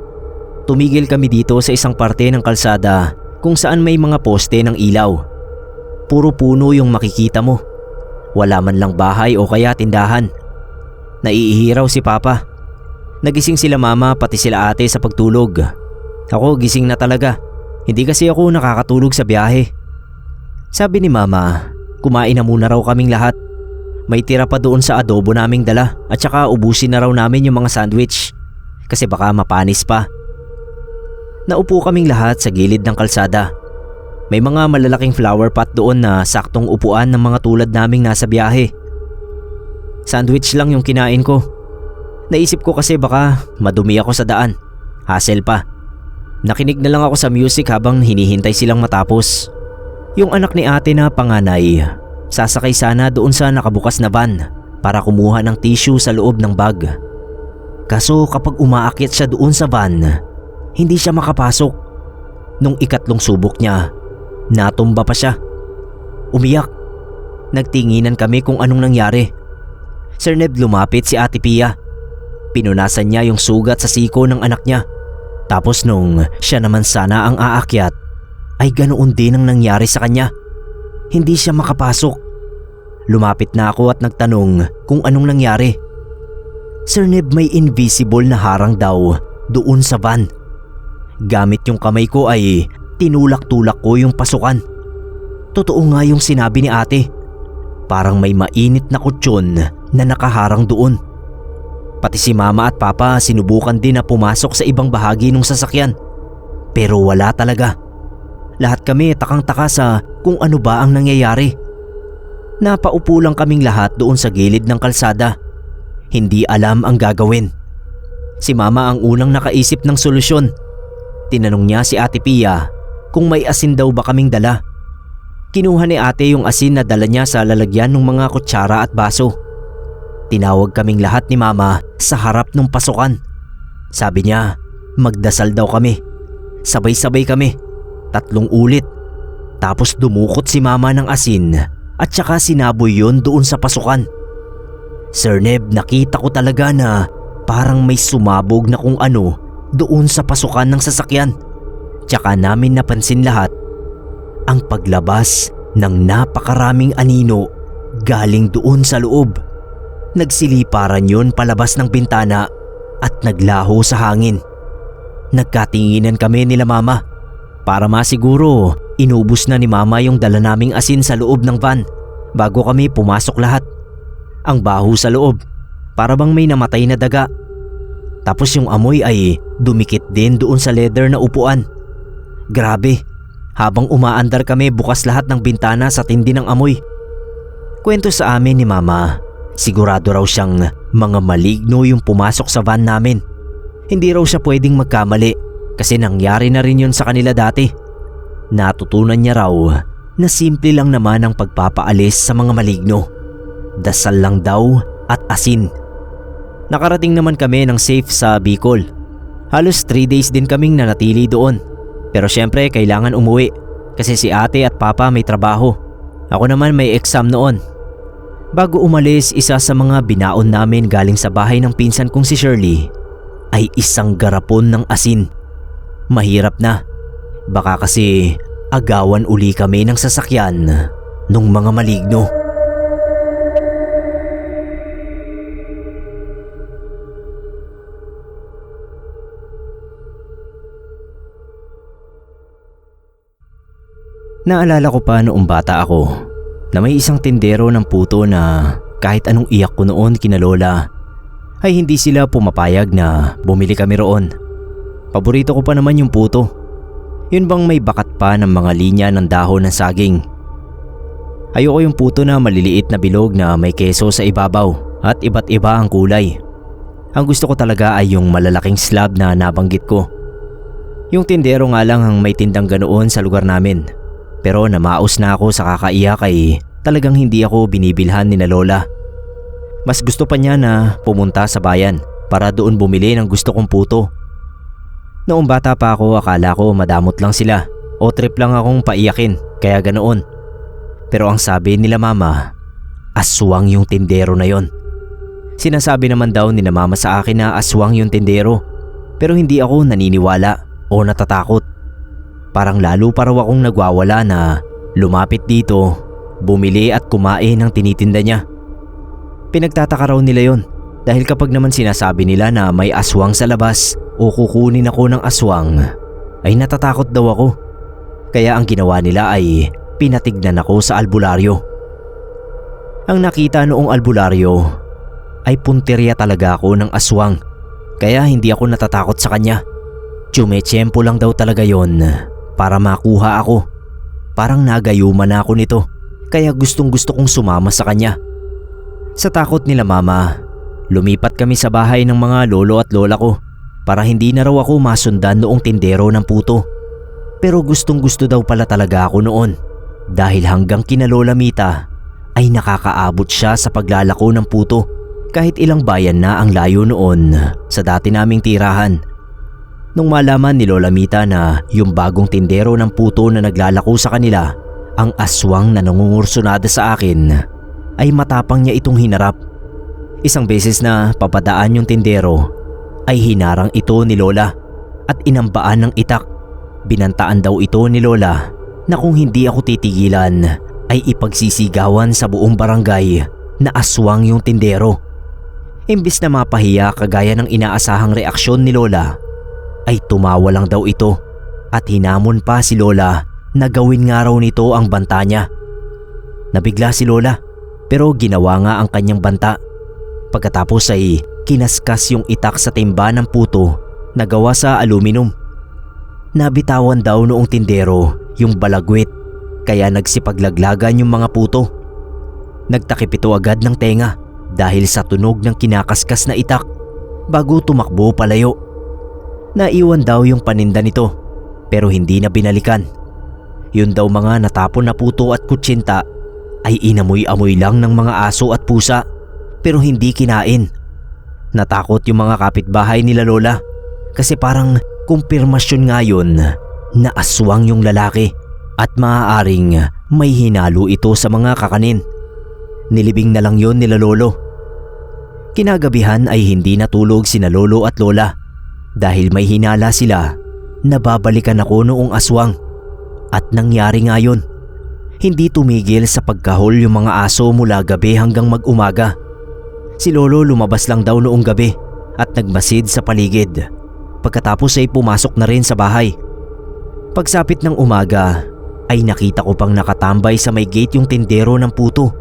tumigil kami dito sa isang parte ng kalsada kung saan may mga poste ng ilaw. Puro puno yung makikita mo. Wala man lang bahay o kaya tindahan. Naiihiraw si Papa. Nagising sila Mama pati sila Ate sa pagtulog. Ako gising na talaga. Hindi kasi ako nakakatulog sa biyahe. Sabi ni Mama, kumain na muna raw kaming lahat. May tira pa doon sa adobo naming dala at saka ubusin na raw namin yung mga sandwich kasi baka mapanis pa. Naupo kaming lahat sa gilid ng kalsada. May mga malalaking flower pot doon na saktong upuan ng mga tulad naming nasa biyahe. Sandwich lang yung kinain ko. Naisip ko kasi baka madumi ako sa daan. Hassle pa. Nakinig na lang ako sa music habang hinihintay silang matapos. Yung anak ni Ate na panganay, sasakay sana doon sa nakabukas na van para kumuha ng tissue sa loob ng bag. Kaso kapag umaakyat siya doon sa van, hindi siya makapasok. Nung ikatlong subok niya, natumba pa siya. Umiyak. Nagtinginan kami kung anong nangyari. Sir Neb, lumapit si Ate Pia. Pinunasan niya yung sugat sa siko ng anak niya. Tapos nung siya naman sana ang aakyat, ay ganoon din ang nangyari sa kanya. Hindi siya makapasok. Lumapit na ako at nagtanong kung anong nangyari. Sir Neb, may invisible na harang daw doon sa van. Gamit yung kamay ko ay tinulak-tulak ko yung pasukan. Totoo nga yung sinabi ni Ate. Parang may mainit na kutsyon na nakaharang doon. Pati si Mama at Papa sinubukan din na pumasok sa ibang bahagi ng sasakyan. Pero wala talaga. Lahat kami takang-taka sa kung ano ba ang nangyayari. Napaupo lang kaming lahat doon sa gilid ng kalsada. Hindi alam ang gagawin. Si Mama ang unang nakaisip ng solusyon. Tinanong niya si Ate Pia kung may asin daw ba kaming dala. Kinuha ni Ate yung asin na dala niya sa lalagyan ng mga kutsara at baso. Tinawag kaming lahat ni Mama sa harap ng pasukan. Sabi niya, magdasal daw kami. Sabay-sabay kami. 3 ulit. Tapos dumukot si Mama ng asin at saka sinaboy yon doon sa pasukan. Sir Neb, nakita ko talaga na parang may sumabog na kung ano doon sa pasukan ng sasakyan. Tsaka namin napansin lahat ang paglabas ng napakaraming anino galing doon sa loob. Nagsiliparan yon palabas ng bintana at naglaho sa hangin. Nagkatinginan kami nila Mama. Para masiguro, inubos na ni Mama yung dala naming asin sa loob ng van bago kami pumasok lahat. Ang baho sa loob, para bang may namatay na daga. Tapos yung amoy ay dumikit din doon sa leather na upuan. Grabe, habang umaandar kami bukas lahat ng bintana sa tindi ng amoy. Kwento sa amin ni Mama, sigurado raw siyang mga maligno yung pumasok sa van namin. Hindi raw siya pwedeng magkamali. Kasi nangyari na rin yun sa kanila dati. Natutunan niya raw na simple lang naman ang pagpapaalis sa mga maligno. Dasal lang daw at asin. Nakarating naman kami ng safe sa Bicol. Halos 3 days din kaming nanatili doon. Pero syempre kailangan umuwi kasi si Ate at Papa may trabaho. Ako naman may exam noon. Bago umalis, isa sa mga binaon namin galing sa bahay ng pinsan kong si Shirley ay isang garapon ng asin. Mahirap na. Baka kasi agawan uli kami ng sasakyan nung mga maligno. Naalala ko pa noong bata ako na may isang tindero ng puto na kahit anong iyak ko noon kina Lola ay hindi sila pumapayag na bumili kami roon. Paborito ko pa naman yung puto. Yun bang may bakat pa ng mga linya ng dahon ng saging. Ayoko yung puto na maliliit na bilog na may keso sa ibabaw at iba't iba ang kulay. Ang gusto ko talaga ay yung malalaking slab na nabanggit ko. Yung tindero nga lang ang may tindang ganoon sa lugar namin. Pero namaos na ako sa kakaiyak ay talagang hindi ako binibilhan ni na Lola. Mas gusto pa niya na pumunta sa bayan para doon bumili ng gusto kong puto. Noong bata pa ako, akala ko madamot lang sila o trip lang akong paiyakin kaya ganoon. Pero ang sabi nila Mama, aswang yung tindero na yon. Sinasabi naman daw ni na mama sa akin na aswang yung tindero, pero hindi ako naniniwala o natatakot. Parang lalo pa raw akong nagwawala na lumapit dito, bumili at kumain ng tinitinda niya. Pinagtataka raw nila yon dahil kapag naman sinasabi nila na may aswang sa labas o kukunin ako ng aswang, ay natatakot daw ako. Kaya ang ginawa nila ay pinatignan ako sa albularyo. Ang nakita noong albularyo ay punteriya talaga ako ng aswang, kaya hindi ako natatakot sa kanya. Tsumetsyempo lang daw talaga yon para makuha ako. Parang nagayuman na ako nito, kaya gustong gusto kong sumama sa kanya. Sa takot nila mama, lumipat kami sa bahay ng mga lolo at lola ko para hindi na raw ako masundan noong tindero ng puto. Pero gustong gusto daw pala talaga ako noon dahil hanggang kina Lola Mita ay nakakaabot siya sa paglalako ng puto kahit ilang bayan na ang layo noon sa dati naming tirahan. Nung malaman ni Lola Mita na yung bagong tindero ng puto na naglalako sa kanila ang aswang na nangungursunada sa akin, ay matapang niya itong hinarap. Isang beses na papadaan yung tindero ay hinarang ito ni Lola at inambaan ng itak. Binantaan daw ito ni Lola na kung hindi ako titigilan ay ipagsisigawan sa buong barangay na aswang yung tindero. Imbis na mapahiya kagaya ng inaasahang reaksyon ni Lola, ay tumawa lang daw ito at hinamon pa si Lola na gawin nga raw nito ang banta niya. Nabigla si Lola pero ginawa nga ang kanyang banta. Pagkatapos ay kinaskas yung itak sa timba ng puto na gawa sa aluminum. Nabitawan daw noong tindero yung balagwit kaya nagsipaglaglagan yung mga puto. Nagtakip ito agad ng tenga dahil sa tunog ng kinakaskas na itak bago tumakbo palayo. Naiwan daw yung paninda nito pero hindi na binalikan. Yun daw mga natapon na puto at kutsinta ay inamoy-amoy lang ng mga aso at pusa pero hindi kinain. Natakot yung mga kapitbahay nila Lola kasi parang kumpirmasyon nga yun na aswang yung lalaki at maaaring may hinalo ito sa mga kakanin. Nilibing na lang yun nila Lolo. Kinagabihan ay hindi natulog sina Lolo at Lola dahil may hinala sila na babalikan ako noong aswang. At nangyari nga yun. Hindi tumigil sa pagkahol yung mga aso mula gabi hanggang mag-umaga. Si Lolo lumabas lang daw noong gabi at nagmasid sa paligid. Pagkatapos ay pumasok na rin sa bahay. Pagsapit ng umaga ay nakita ko pang nakatambay sa may gate yung tindero ng puto.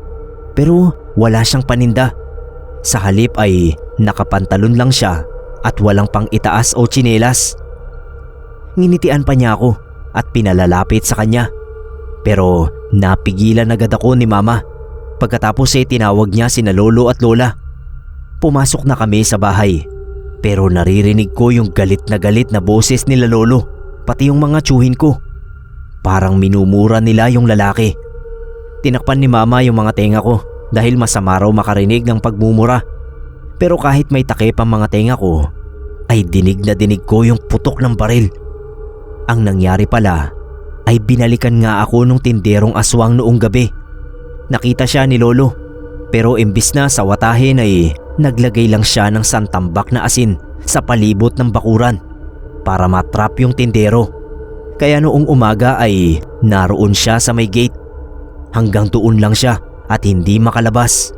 Pero wala siyang paninda. Sa halip ay nakapantalon lang siya at walang pang itaas o tsinelas. Nginitian pa niya ako at pinalalapit sa kanya. Pero napigilan agad ako ni Mama. Pagkatapos ay tinawag niya sina Lolo at Lola. Pumasok na kami sa bahay. Pero naririnig ko yung galit na boses nila Lolo, pati yung mga tsuhin ko. Parang minumura nila yung lalaki. Tinakpan ni Mama yung mga tenga ko dahil masama raw makarinig ng pagmumura. Pero kahit may takip ang mga tenga ko, ay dinig na dinig ko yung putok ng baril. Ang nangyari pala ay binalikan nga ako nung tinderong aswang noong gabi. Nakita siya ni Lolo pero imbis na sawatahin ay naglagay lang siya ng santambak na asin sa palibot ng bakuran para matrap yung tindero. Kaya noong umaga ay naroon siya sa may gate. Hanggang doon lang siya at hindi makalabas.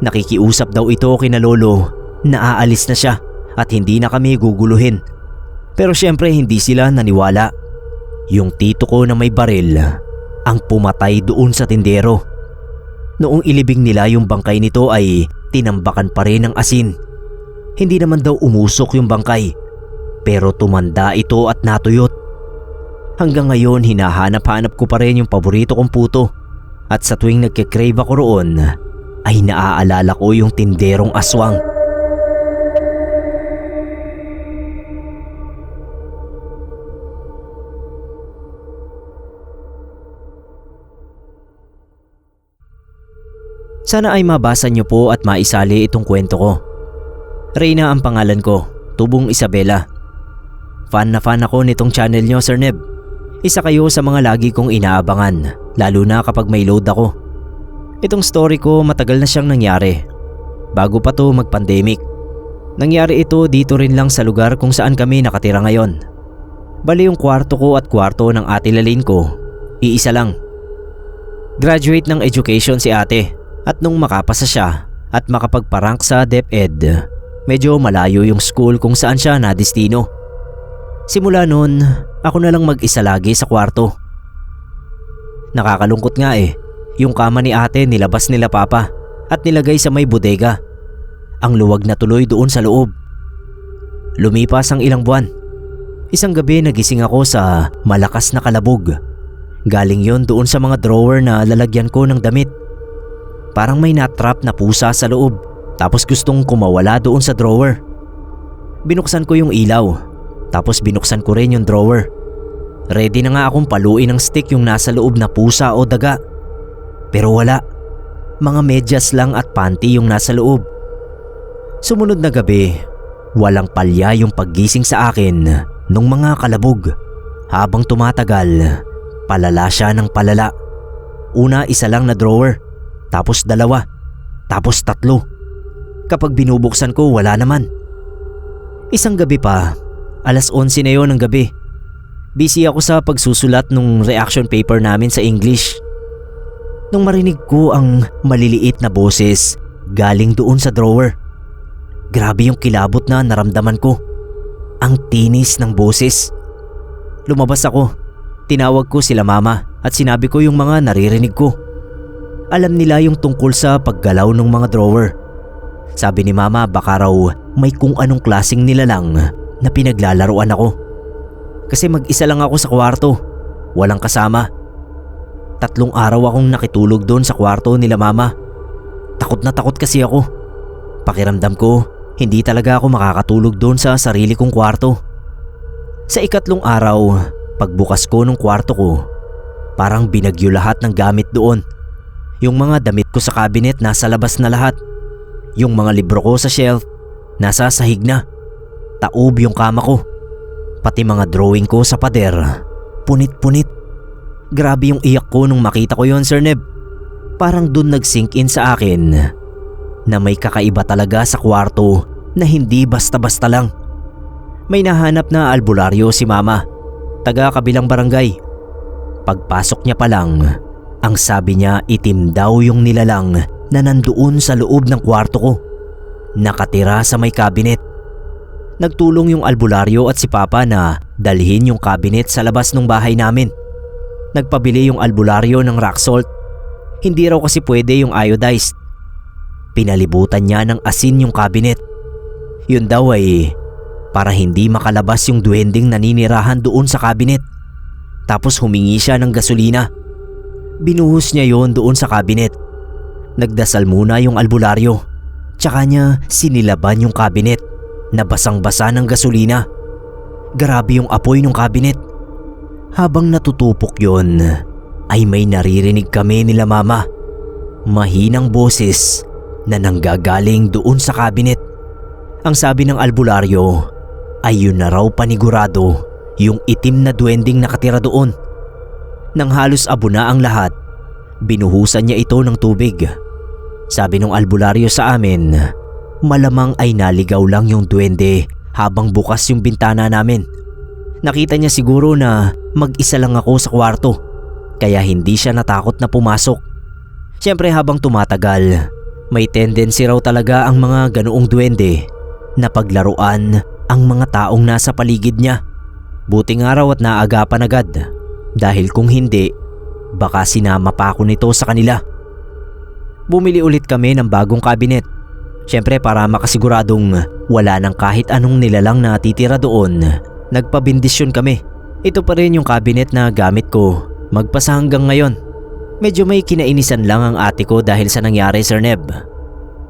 Nakikiusap daw ito kina Lolo na aalis na siya at hindi na kami guguluhin. Pero syempre hindi sila naniwala. Yung tito ko na may baril ang pumatay doon sa tindero. Noong ilibing nila yung bangkay nito ay tinambakan pa rin ng asin. Hindi naman daw umusok yung bangkay pero tumanda ito at natuyot. Hanggang ngayon hinahanap-hanap ko pa rin yung paborito kong puto at sa tuwing nagkikrave ako roon ay naaalala ko yung tinderong aswang. Sana ay mabasa niyo po at maisali itong kwento ko. Reyna ang pangalan ko, Tubong Isabela. Fan na fan ako nitong channel niyo, Sir Neb. Isa kayo sa mga lagi kong inaabangan, lalo na kapag may load ako. Itong story ko matagal na siyang nangyari. bago pa to mag-pandemic. Nangyari ito dito rin lang sa lugar kung saan kami nakatira ngayon. Bali yung kwarto ko at kwarto ng ate Lalene ko, iisa lang. Graduate ng education si ate at nung makapasa siya at makapagparank sa DepEd, medyo malayo yung school kung saan siya nadestino. Simula noon, ako na lang mag-isa lagi sa kwarto. Nakakalungkot nga yung kama ni ate nilabas nila papa at nilagay sa may bodega. Ang luwag na tuloy doon sa loob. Lumipas ang ilang buwan. Isang gabi nagising ako sa malakas na kalabog. Galing yon doon sa mga drawer na lalagyan ko ng damit. Parang may natrap na pusa sa loob tapos gustong kumawala doon sa drawer. Binuksan ko yung ilaw tapos binuksan ko rin yung drawer. Ready na nga akong paluin ng stick yung nasa loob na pusa o daga. Pero wala. Mga medyas lang at panty yung nasa loob. Sumunod na gabi, walang palya yung paggising sa akin nung mga kalabog. Habang tumatagal, palala siya ng palala. Una isa lang na drawer, tapos dalawa, tapos tatlo. Kapag binubuksan ko wala naman. Isang gabi pa, alas 11 na yon ng gabi. Busy ako sa pagsusulat ng reaction paper namin sa English. Nung marinig ko ang maliliit na boses galing doon sa drawer. Grabe yung kilabot na naramdaman ko. Ang tinis ng boses. Lumabas ako. Tinawag ko sila mama at sinabi ko yung mga naririnig ko. Alam nila yung tungkol sa paggalaw ng mga drawer. Sabi ni mama baka raw may kung anong klaseng nilalang na pinaglalaruan ako. Kasi mag-isa lang ako sa kwarto. Walang kasama. 3 araw akong nakitulog doon sa kwarto nila mama. Takot na takot kasi ako. Pakiramdam ko, hindi talaga ako makakatulog doon sa sarili kong kwarto. Sa 4th araw, pagbukas ko ng kwarto ko, parang binagyo lahat ng gamit doon. Yung mga damit ko sa cabinet nasa labas na lahat. Yung mga libro ko sa shelf, nasa sahig na. Taob yung kama ko. Pati mga drawing ko sa pader, punit-punit. Grabe yung iyak ko nung makita ko yon, Sir Neb. Parang dun nag-sink in sa akin na may kakaiba talaga sa kwarto na hindi basta-basta lang. May nahanap na albularyo si mama, taga kabilang barangay. Pagpasok niya pa lang, ang sabi niya itim daw yung nilalang na nandoon sa loob ng kwarto ko. Nakatira sa may cabinet. Nagtulong yung albularyo at si papa na dalhin yung cabinet sa labas ng bahay namin. Nagpabili yung albularyo ng rock salt. Hindi raw kasi pwede yung iodized. Pinalibutan niya ng asin yung cabinet. Yun daw ay para hindi makalabas yung duwending naninirahan doon sa cabinet. Tapos humingi siya ng gasolina. Binuhos niya yon doon sa cabinet. Nagdasal muna yung albularyo. Tsaka niya sinilaban yung cabinet na basang-basa ng gasolina. Grabe yung apoy ng cabinet. Habang natutupok yon, ay may naririnig kami nila mama. Mahinang boses na nanggagaling doon sa cabinet. Ang sabi ng albularyo ay yun na raw panigurado yung itim na duwending nakatira doon. Nang halos abo na ang lahat, binuhusan niya ito ng tubig. Sabi ng albularyo sa amin, malamang ay naligaw lang yung duwende habang bukas yung bintana namin. Nakita niya siguro na mag-isa lang ako sa kwarto, kaya hindi siya natakot na pumasok. Siyempre habang tumatagal, may tendency raw talaga ang mga ganoong duwende na paglaruan ang mga taong nasa paligid niya. Buti nga raw at naagapan agad, dahil kung hindi, baka sinama pa ako nito sa kanila. Bumili ulit kami ng bagong kabinet. Siyempre para makasiguradong wala nang kahit anong nilalang na titira doon, nagpabindisyon kami. Ito pa rin yung kabinet na gamit ko magpasa hanggang ngayon. Medyo may kinainisan lang ang ate ko dahil sa nangyari, Sir Neb.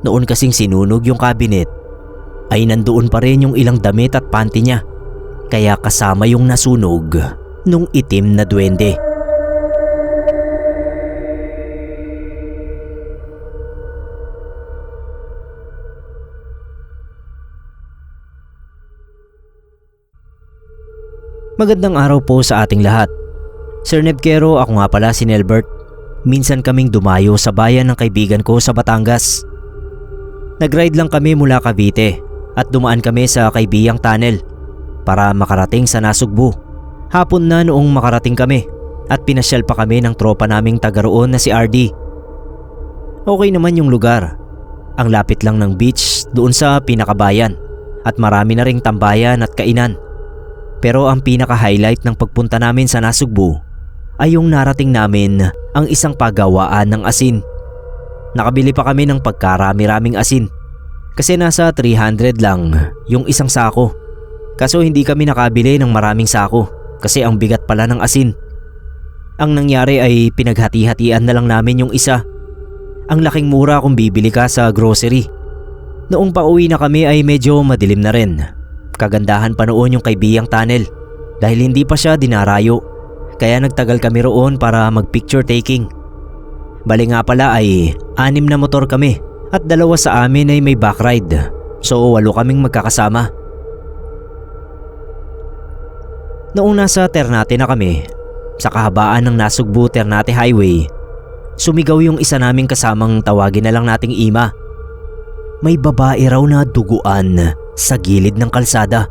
Noon kasing sinunog yung kabinet, ay nandoon pa rin yung ilang damit at panty niya. Kaya kasama yung nasunog nung itim na duwende. Magandang araw po sa ating lahat. Sir Nebkero, ako nga pala si Nelbert. Minsan kaming dumayo sa bayan ng kaibigan ko sa Batangas. Nag-ride lang kami mula Cavite at dumaan kami sa Kaibiyang Tunnel para makarating sa Nasugbu. Hapon na noong makarating kami at pinasyal pa kami ng tropa naming taga roon na si RD. Okay naman yung lugar. Ang lapit lang ng beach doon sa pinakabayan at marami na ring tambayan at kainan. Pero ang pinaka-highlight ng pagpunta namin sa Nasugbu ay yung narating namin ang isang pagawaan ng asin. Nakabili pa kami ng pagkarami-raming asin kasi nasa 300 lang yung isang sako. Kaso hindi kami nakabili ng maraming sako kasi ang bigat pala ng asin. Ang nangyari ay pinaghati-hatian na lang namin yung isa. Ang laking mura kung bibili ka sa grocery. Noong pauwi na kami ay medyo madilim na rin. Kagandahan pa noon yung Kaibiyang Tunnel dahil hindi pa siya dinarayo. Kaya nagtagal kami roon para mag-picture taking. Bali nga pala ay 6 na motor kami at 2 sa amin ay may backride. So 8 kaming magkakasama. Noong nasa Ternate na kami, sa kahabaan ng Nasugbu-Ternate Highway, sumigaw yung isa naming kasamang tawagin na lang nating Ima. May babae raw na duguan sa gilid ng kalsada.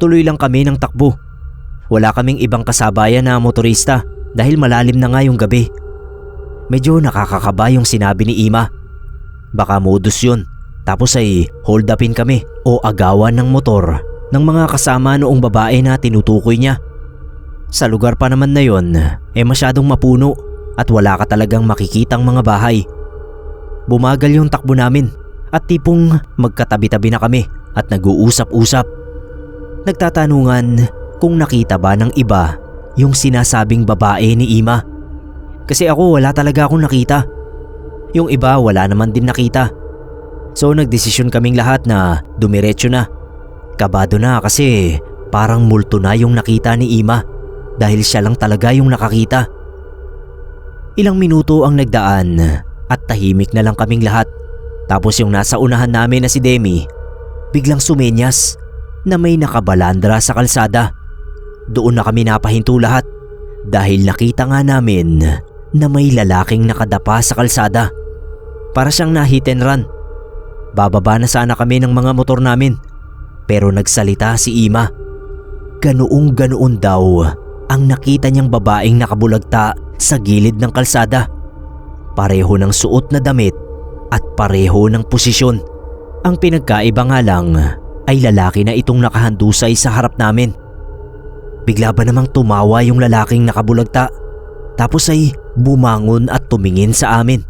Tuloy lang kami ng takbo. Wala kaming ibang kasabayan na motorista dahil malalim na nga yung gabi. Medyo nakakakaba yung sinabi ni Ima. Baka modus yun. Tapos ay hold upin kami o agawan ng motor ng mga kasama noong babae na tinutukoy niya. Sa lugar pa naman na yun, masyadong mapuno at wala ka talagang makikitang mga bahay. Bumagal yung takbo namin at tipong magkatabi-tabi na kami at nag-uusap-usap. Nagtatanungan kung nakita ba ng iba yung sinasabing babae ni Ima. Kasi ako wala talaga akong nakita. Yung iba wala naman din nakita. So nagdesisyon kaming lahat na dumiretso na. Kabado na kasi parang multo na yung nakita ni Ima dahil siya lang talaga yung nakakita. Ilang minuto ang nagdaan at tahimik na lang kaming lahat. Tapos yung nasa unahan namin na si Demi biglang sumenyas na may nakabalandra sa kalsada. Doon na kami napahinto lahat dahil nakita nga namin na may lalaking nakadapa sa kalsada. Para siyang na-hit and run. Bababa na sana kami ng mga motor namin pero nagsalita si Ima. Ganoong-ganoon daw ang nakita niyang babaeng nakabulagta sa gilid ng kalsada. Pareho ng suot na damit at pareho ng posisyon. Ang pinagkaiba nga lang ay lalaki na itong nakahandusay sa harap namin. Bigla ba namang tumawa yung lalaking nakabulagta tapos ay bumangon at tumingin sa amin.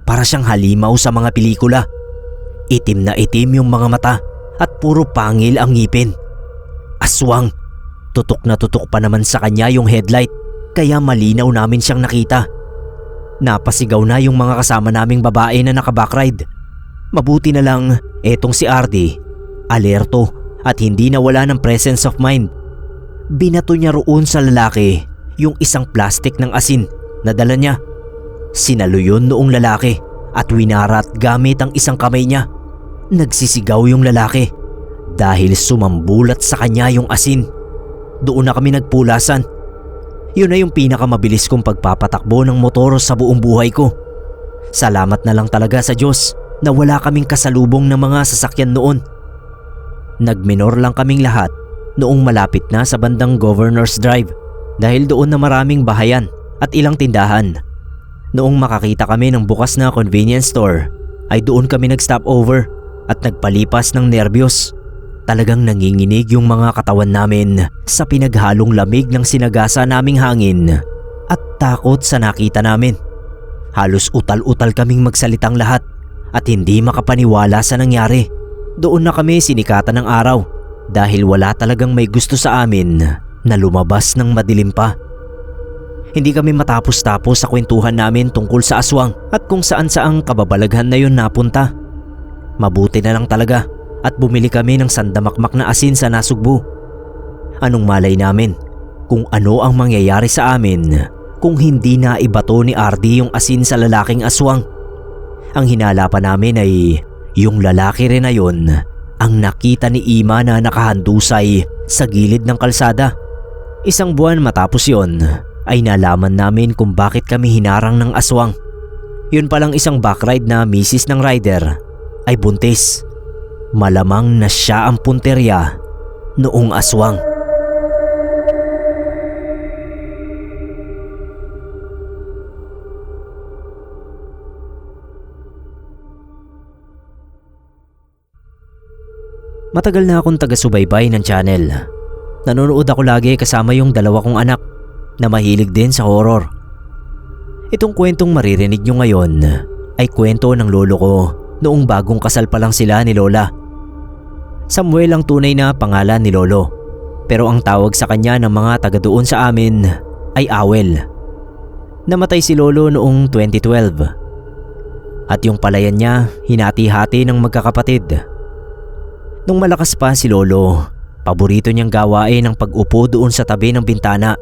Para siyang halimaw sa mga pelikula. Itim na itim yung mga mata at puro pangil ang ngipin. Aswang. Tutok na tutok pa naman sa kanya yung headlight kaya malinaw namin siyang nakita. Napasigaw na yung mga kasama naming babae na nakabakride. Mabuti na lang etong si RD, alerto at hindi nawala ng presence of mind. Binato niya roon sa lalaki yung isang plastic ng asin na dala niya. Sinaluyon noong lalaki at winarat gamit ang isang kamay niya. Nagsisigaw yung lalaki dahil sumambulat sa kanya yung asin. Doon na kami nagpulasan. Yun na yung pinakamabilis kong pagpapatakbo ng motor sa buong buhay ko. Salamat na lang talaga sa Diyos na wala kaming kasalubong ng mga sasakyan noon. Nagminor lang kaming lahat noong malapit na sa bandang Governor's Drive dahil doon na maraming bahayan at ilang tindahan. Noong makakita kami ng bukas na convenience store ay doon kami nag-stop over at nagpalipas ng nerbiyos. Talagang nanginginig yung mga katawan namin sa pinaghalong lamig ng sinagasa naming hangin at takot sa nakita namin. Halos utal-utal kaming magsalitang lahat at hindi makapaniwala sa nangyari. Doon na kami sinikatan ng araw dahil wala talagang may gusto sa amin na lumabas ng madilim pa. Hindi kami matapos-tapos sa kwentuhan namin tungkol sa aswang at kung saan-saang kababalaghan na yun napunta. Mabuti na lang talaga at bumili kami ng sandamakmak na asin sa Nasugbu. Anong malay namin kung ano ang mangyayari sa amin kung hindi na ibato ni RD yung asin sa lalaking aswang. Ang hinala pa namin ay yung lalaki rin na yun ang nakita ni Ima na nakahandusay sa gilid ng kalsada. 1 buwan matapos yon ay nalaman namin kung bakit kami hinarang ng aswang. Yun palang isang backride na misis ng rider ay buntis. Malamang na siya ang punterya noong aswang. Matagal na akong taga-subaybay ng channel. Nanonood ako lagi kasama yung dalawa kong anak na mahilig din sa horror. Itong kwentong maririnig nyo ngayon ay kwento ng lolo ko noong bagong kasal pa lang sila ni Lola. Samuel ang tunay na pangalan ni Lolo, pero ang tawag sa kanya ng mga taga doon sa amin ay Awel. Namatay si Lolo noong 2012 at yung palayan niya hinati-hati ng magkakapatid. Nung malakas pa si Lolo, paborito niyang gawain ang pag-upo doon sa tabi ng bintana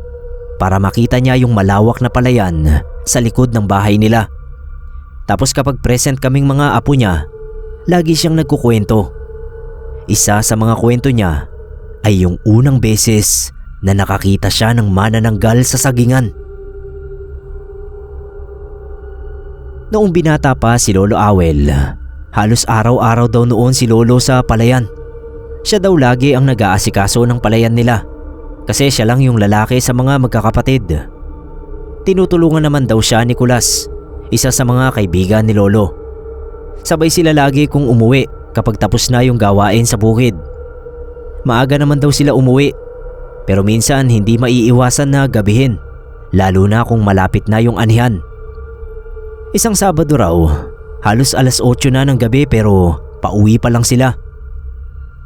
para makita niya yung malawak na palayan sa likod ng bahay nila. Tapos kapag present kaming mga apo niya, lagi siyang nagkukwento. Isa sa mga kwento niya ay yung unang beses na nakakita siya ng manananggal sa sagingan. Noong binata pa si Lolo Awel, halos araw-araw daw noon si Lolo sa palayan. Siya daw lagi ang nag-aasikaso ng palayan nila kasi siya lang yung lalaki sa mga magkakapatid. Tinutulungan naman daw siya ni Kulas, isa sa mga kaibigan ni Lolo. Sabay sila lagi kung umuwi kapag tapos na yung gawain sa bukid. Maaga naman daw sila umuwi, pero minsan hindi maiiwasan na gabihin, lalo na kung malapit na yung anihan. Isang Sabado raw, halos 8:00 na ng gabi pero pauwi pa lang sila.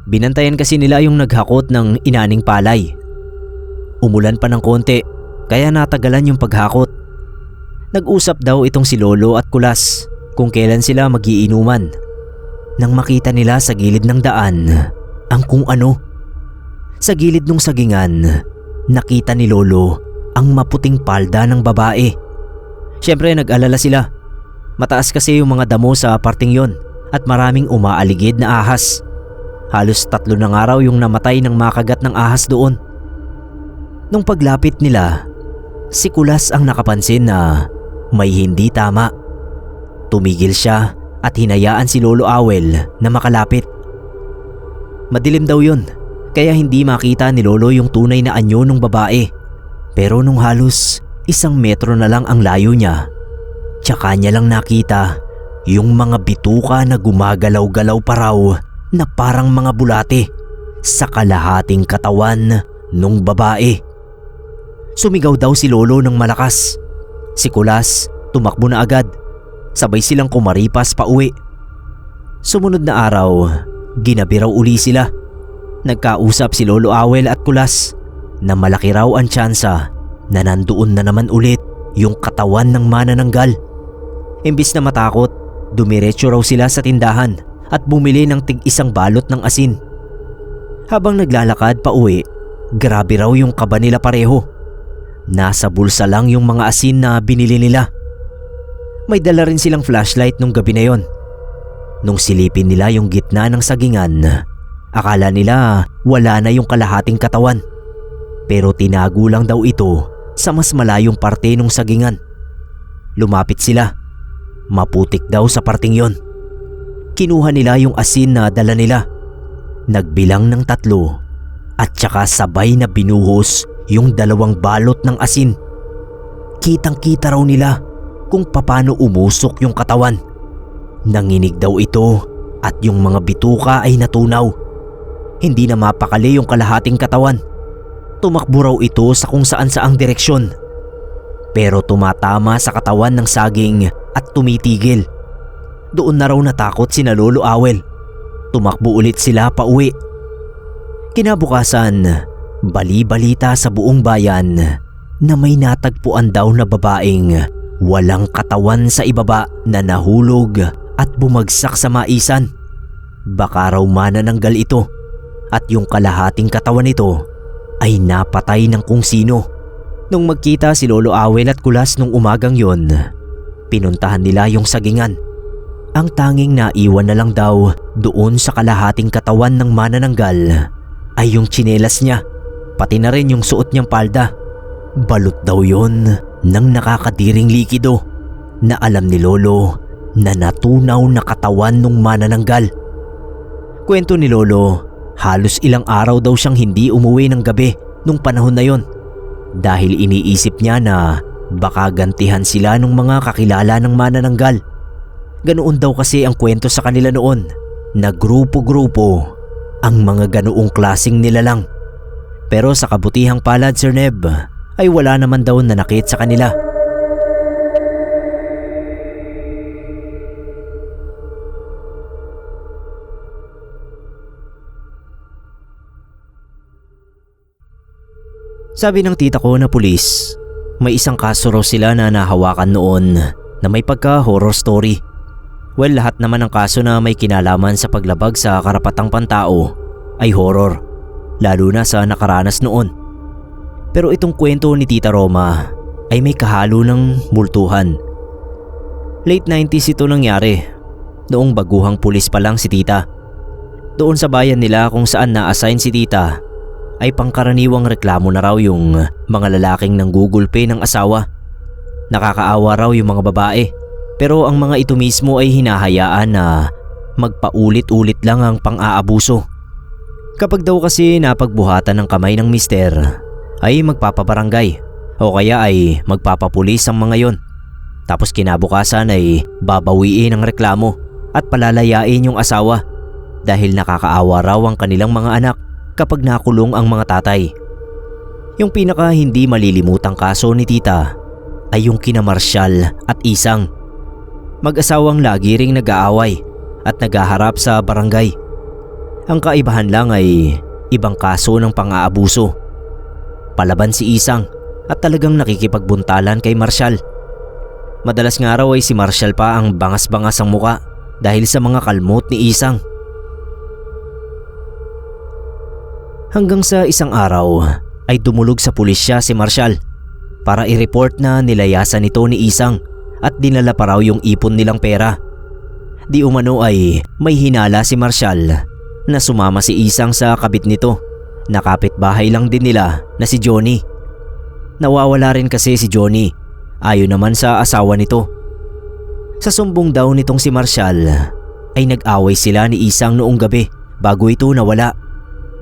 Binantayan kasi nila yung naghakot ng inaning palay. Umulan pa ng konti kaya natagalan yung paghakot. Nag-usap daw itong si Lolo at Kulas kung kailan sila magiinuman. Nang makita nila sa gilid ng daan ang kung ano. Sa gilid ng sagingan, nakita ni Lolo ang maputing palda ng babae. Siyempre nag-alala sila. Mataas kasi yung mga damo sa parting yon at maraming umaaligid na ahas. Halos 3 na araw yung namatay ng makagat ng ahas doon. Nung paglapit nila, si Kulas ang nakapansin na may hindi tama. Tumigil siya at hinayaan si Lolo Awel na makalapit. Madilim daw yun, kaya hindi makita ni Lolo yung tunay na anyo ng babae. Pero nung halos 1 metro na lang ang layo niya, tsaka niya lang nakita yung mga bituka na gumagalaw-galaw pa raw na parang mga bulate sa kalahating katawan nung babae. Sumigaw daw si Lolo ng malakas. Si Kulas tumakbo na agad. Sabay silang kumaripas pa uwi. Sumunod na araw, ginabi raw uli sila. Nagkausap si Lolo Awel at Kulas na malaki raw ang tsansa na nandoon na naman ulit yung katawan ng manananggal. Imbis na matakot, dumiretso raw sila sa tindahan at bumili ng tig-1 balot ng asin. Habang naglalakad pa uwi, grabe raw yung kaba nila pareho. Nasa bulsa lang yung mga asin na binili nila. May dala rin silang flashlight nung gabi na yon. Nung silipin nila yung gitna ng sagingan, akala nila wala na yung kalahating katawan. Pero tinago lang daw ito sa mas malayong parte ng sagingan. Lumapit sila. Maputik daw sa parting yon. Kinuha nila yung asin na dala nila. Nagbilang ng 3 at saka sabay na binuhos yung 2 balot ng asin. Kitang-kita raw nila kung paano umusok yung katawan. Nanginig daw ito at yung mga bituka ay natunaw. Hindi na mapakali yung kalahating katawan. Tumakbo raw ito sa kung saan-saang direksyon. Pero tumatama sa katawan ng saging at tumitigil. Doon na raw natakot sina Lolo Awel. Tumakbo ulit sila pa uwi. Kinabukasan, bali-balita sa buong bayan na may natagpuan daw na babaeng walang katawan sa ibaba na nahulog at bumagsak sa maisan. Baka raw manananggal ito at yung kalahating katawan nito ay napatay ng kung sino. Nung magkita si Lolo Awel at Kulas nung umagang yon, pinuntahan nila yung sagingan. Ang tanging naiwan na lang daw doon sa kalahating katawan ng manananggal ay yung tsinelas niya, pati na rin yung suot niyang palda. Balot daw yon ng nakakadiring likido na alam ni Lolo na natunaw na katawan ng manananggal. Kwento ni Lolo, halos ilang araw daw siyang hindi umuwi ng gabi nung panahon na yon dahil iniisip niya na baka gantihan sila ng mga kakilala ng manananggal. Ganoon daw kasi ang kwento sa kanila noon na grupo-grupo ang mga ganoong klaseng nilalang. Pero sa kabutihang palad, Sir Neb, ay wala naman daw nanakit sa kanila. Sabi ng tita ko na pulis, may isang kaso raw sila na nahawakan noon na may pagka-horror story. Well, lahat naman ng kaso na may kinalaman sa paglabag sa karapatang pantao ay horror, lalo na sa nakaranas noon. Pero itong kwento ni Tita Roma ay may kahalo ng multuhan. Late 90s ito nangyari, noong baguhang pulis pa lang si tita. Doon sa bayan nila kung saan na-assign si tita ay pangkaraniwang reklamo na raw yung mga lalaking nanggugulpe ng asawa. Nakakaawa raw yung mga babae, pero ang mga ito mismo ay hinahayaan na magpaulit-ulit lang ang pang-aabuso. Kapag daw kasi napagbuhatan ng kamay ng mister, ay magpapabarangay o kaya ay magpapapulis ang mga yon. Tapos kinabukasan ay babawiin ang reklamo at palalayain yung asawa dahil nakakaawa raw ang kanilang mga anak kapag nakulong ang mga tatay. Yung pinaka hindi malilimutang kaso ni tita ay yung kina Marshall at Isang. Mag-asawang lagi ring nag-aaway at naghaharap sa barangay. Ang kaibahan lang ay ibang kaso ng pang-aabuso. Palaban si Isang at talagang nakikipagbuntalan kay Marshall. Madalas nga raw ay si Marshall pa ang bangas-bangas ang muka dahil sa mga kalmot ni Isang. Hanggang sa isang araw ay dumulog sa pulisya si Marshall para i-report na nilayasan ito ni Isang at dinala pa raw yung ipon nilang pera. Di umano ay may hinala si Marshall na sumama si Isang sa kabit nito na kapitbahay lang din nila na si Johnny. Nawawala rin kasi si Johnny, ayon naman sa asawa nito. Sa sumbong daw nitong si Marshall ay nag-away sila ni Isang noong gabi bago ito nawala.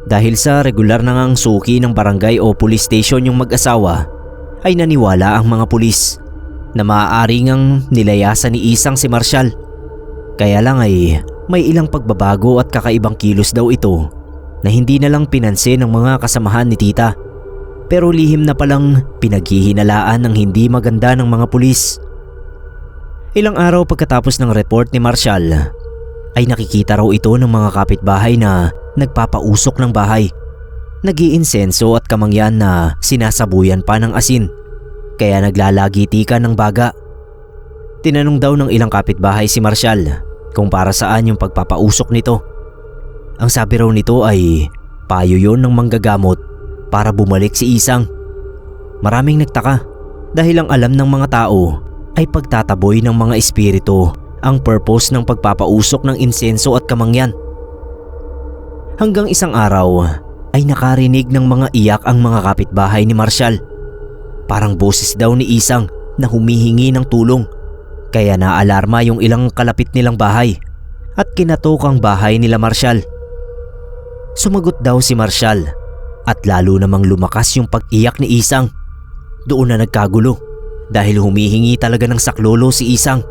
Dahil sa regular na ngang suki ng barangay o police station yung mag-asawa, ay naniwala ang mga pulis na maaari ngang nilayasan ni Isang si Marshall. Kaya lang ay may ilang pagbabago at kakaibang kilos daw ito na hindi na lang pinansin ng mga kasamahan ni tita. Pero lihim na palang pinaghihinalaan ng hindi maganda ng mga pulis. Ilang araw pagkatapos ng report ni Marshall, ay nakikita raw ito ng mga kapitbahay na nagpapausok ng bahay. Nag-iinsenso at kamangyan na sinasabuyan pa ng asin, kaya naglalagitikan ng baga. Tinanong daw ng ilang kapitbahay si Marshall kung para saan yung pagpapausok nito. Ang sabi raw nito ay payo yon ng manggagamot para bumalik si Isang. Maraming nagtaka dahil ang alam ng mga tao ay pagtataboy ng mga espiritu ang purpose ng pagpapausok ng insenso at kamangyan. Hanggang isang araw ay nakarinig ng mga iyak ang mga kapitbahay ni Marshall. Parang boses daw ni Isang na humihingi ng tulong, kaya naalarma yung ilang kalapit nilang bahay at kinatok ang bahay nila Marshall. Sumagot daw si Marshall at lalo namang lumakas yung pag-iyak ni Isang. Doon na nagkagulo dahil humihingi talaga ng saklolo si Isang.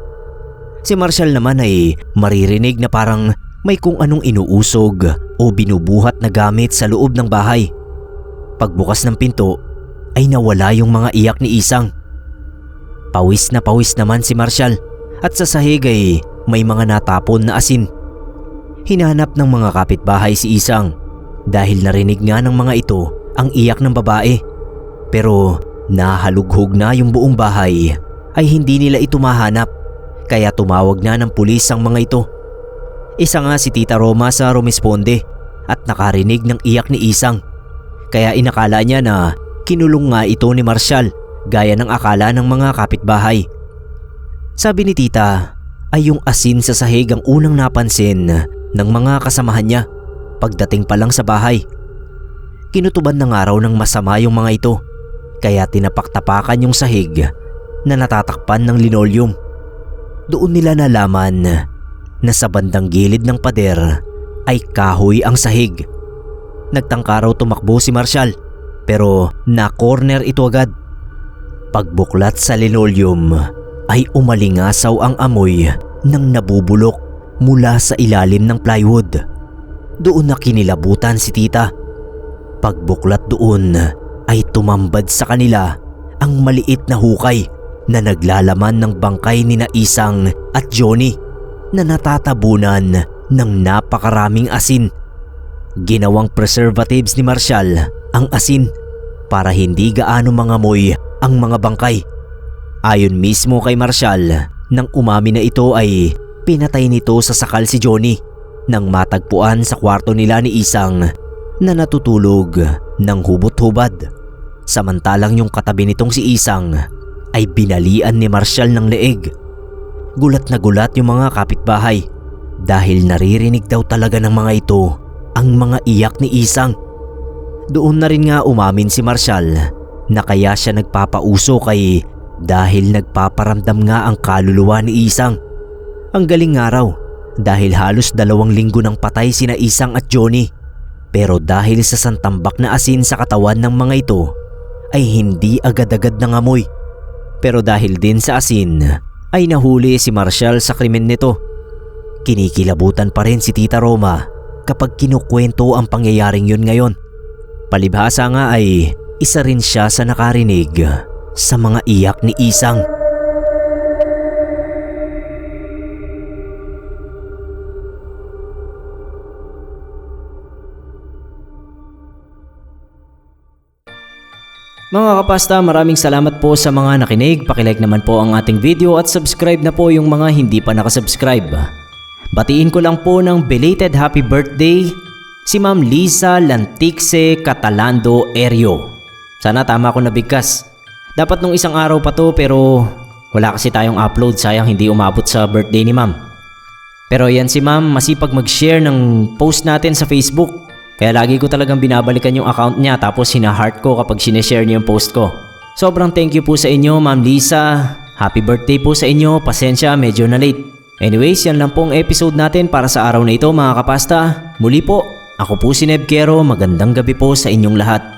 Si Marshall naman ay maririnig na parang may kung anong inuusog o binubuhat na gamit sa loob ng bahay. Pagbukas ng pinto ay nawala yung mga iyak ni Isang. Pawis naman si Marshall at sa sahig ay may mga natapon na asin. Hinanap ng mga kapitbahay si Isang dahil narinig nga ng mga ito ang iyak ng babae. Pero nahalughog na yung buong bahay ay hindi nila ito mahanap. Kaya tumawag na ng pulis ang mga ito. Isa nga si Tita Roma sa rumisponde at nakarinig ng iyak ni Isang. Kaya inakala niya na kinulong nga ito ni Marshall gaya ng akala ng mga kapitbahay. Sabi ni Tita ay yung asin sa sahig ang unang napansin ng mga kasamahan niya pagdating pa lang sa bahay. Kinutuban ng araw ng masama yung mga ito kaya tinapak-tapakan yung sahig na natatakpan ng linoleum. Doon nila nalaman na sa bandang gilid ng pader ay kahoy ang sahig. Nagtangka raw tumakbo si Marshall pero na-corner ito agad. Pagbuklat sa linoleum ay umalingasaw ang amoy ng nabubulok mula sa ilalim ng plywood. Doon na kinilabutan si tita. Pagbuklat doon ay tumambad sa kanila ang maliit na hukay na naglalaman ng bangkay ni Isang at Johnny na natatabunan ng napakaraming asin. Ginawang preservatives ni Marshall ang asin para hindi gaano mangamoy ang mga bangkay. Ayon mismo kay Marshall, nang umamin na ito ay pinatay nito sa sakal si Johnny nang matagpuan sa kwarto nila ni Isang na natutulog ng hubot-hubad. Samantalang yung katabi nitong si Isang ay binalian ni Marshall ng leeg. Gulat na gulat yung mga kapitbahay dahil naririnig daw talaga ng mga ito ang mga iyak ni Isang. Doon na rin nga umamin si Marshall na kaya siya nagpapauso kay dahil nagpaparamdam nga ang kaluluwa ni Isang. Ang galing nga raw dahil halos 2 linggo nang patay sina Isang at Johnny, pero dahil sa santambak na asin sa katawan ng mga ito ay hindi agad-agad nangamoy. Pero dahil din sa asin ay nahuli si Marshall sa krimen nito. Kinikilabutan pa rin si Tita Roma kapag kinukwento ang pangyayaring yun ngayon. Palibhasa nga ay isa rin siya sa nakarinig sa mga iyak ni Isang. Mga kapasta, maraming salamat po sa mga nakinig. Pakilike naman po ang ating video at subscribe na po yung mga hindi pa nakasubscribe. Batiin ko lang po ng belated happy birthday si Ma'am Lisa Lantixe Catalando Erio. Sana tama ko na bigkas. Dapat nung isang araw pa to pero wala kasi tayong upload, sayang hindi umabot sa birthday ni Ma'am. Pero yan si Ma'am, masipag mag-share ng post natin sa Facebook. Kaya lagi ko talagang binabalikan yung account niya tapos hina-heart ko kapag sineshare niya yung post ko. Sobrang thank you po sa inyo, Ma'am Lisa. Happy birthday po sa inyo. Pasensya, medyo na late. Anyways, yan lang pong episode natin para sa araw na ito mga kapasta. Muli po, ako po si Neb Quero. Magandang gabi po sa inyong lahat.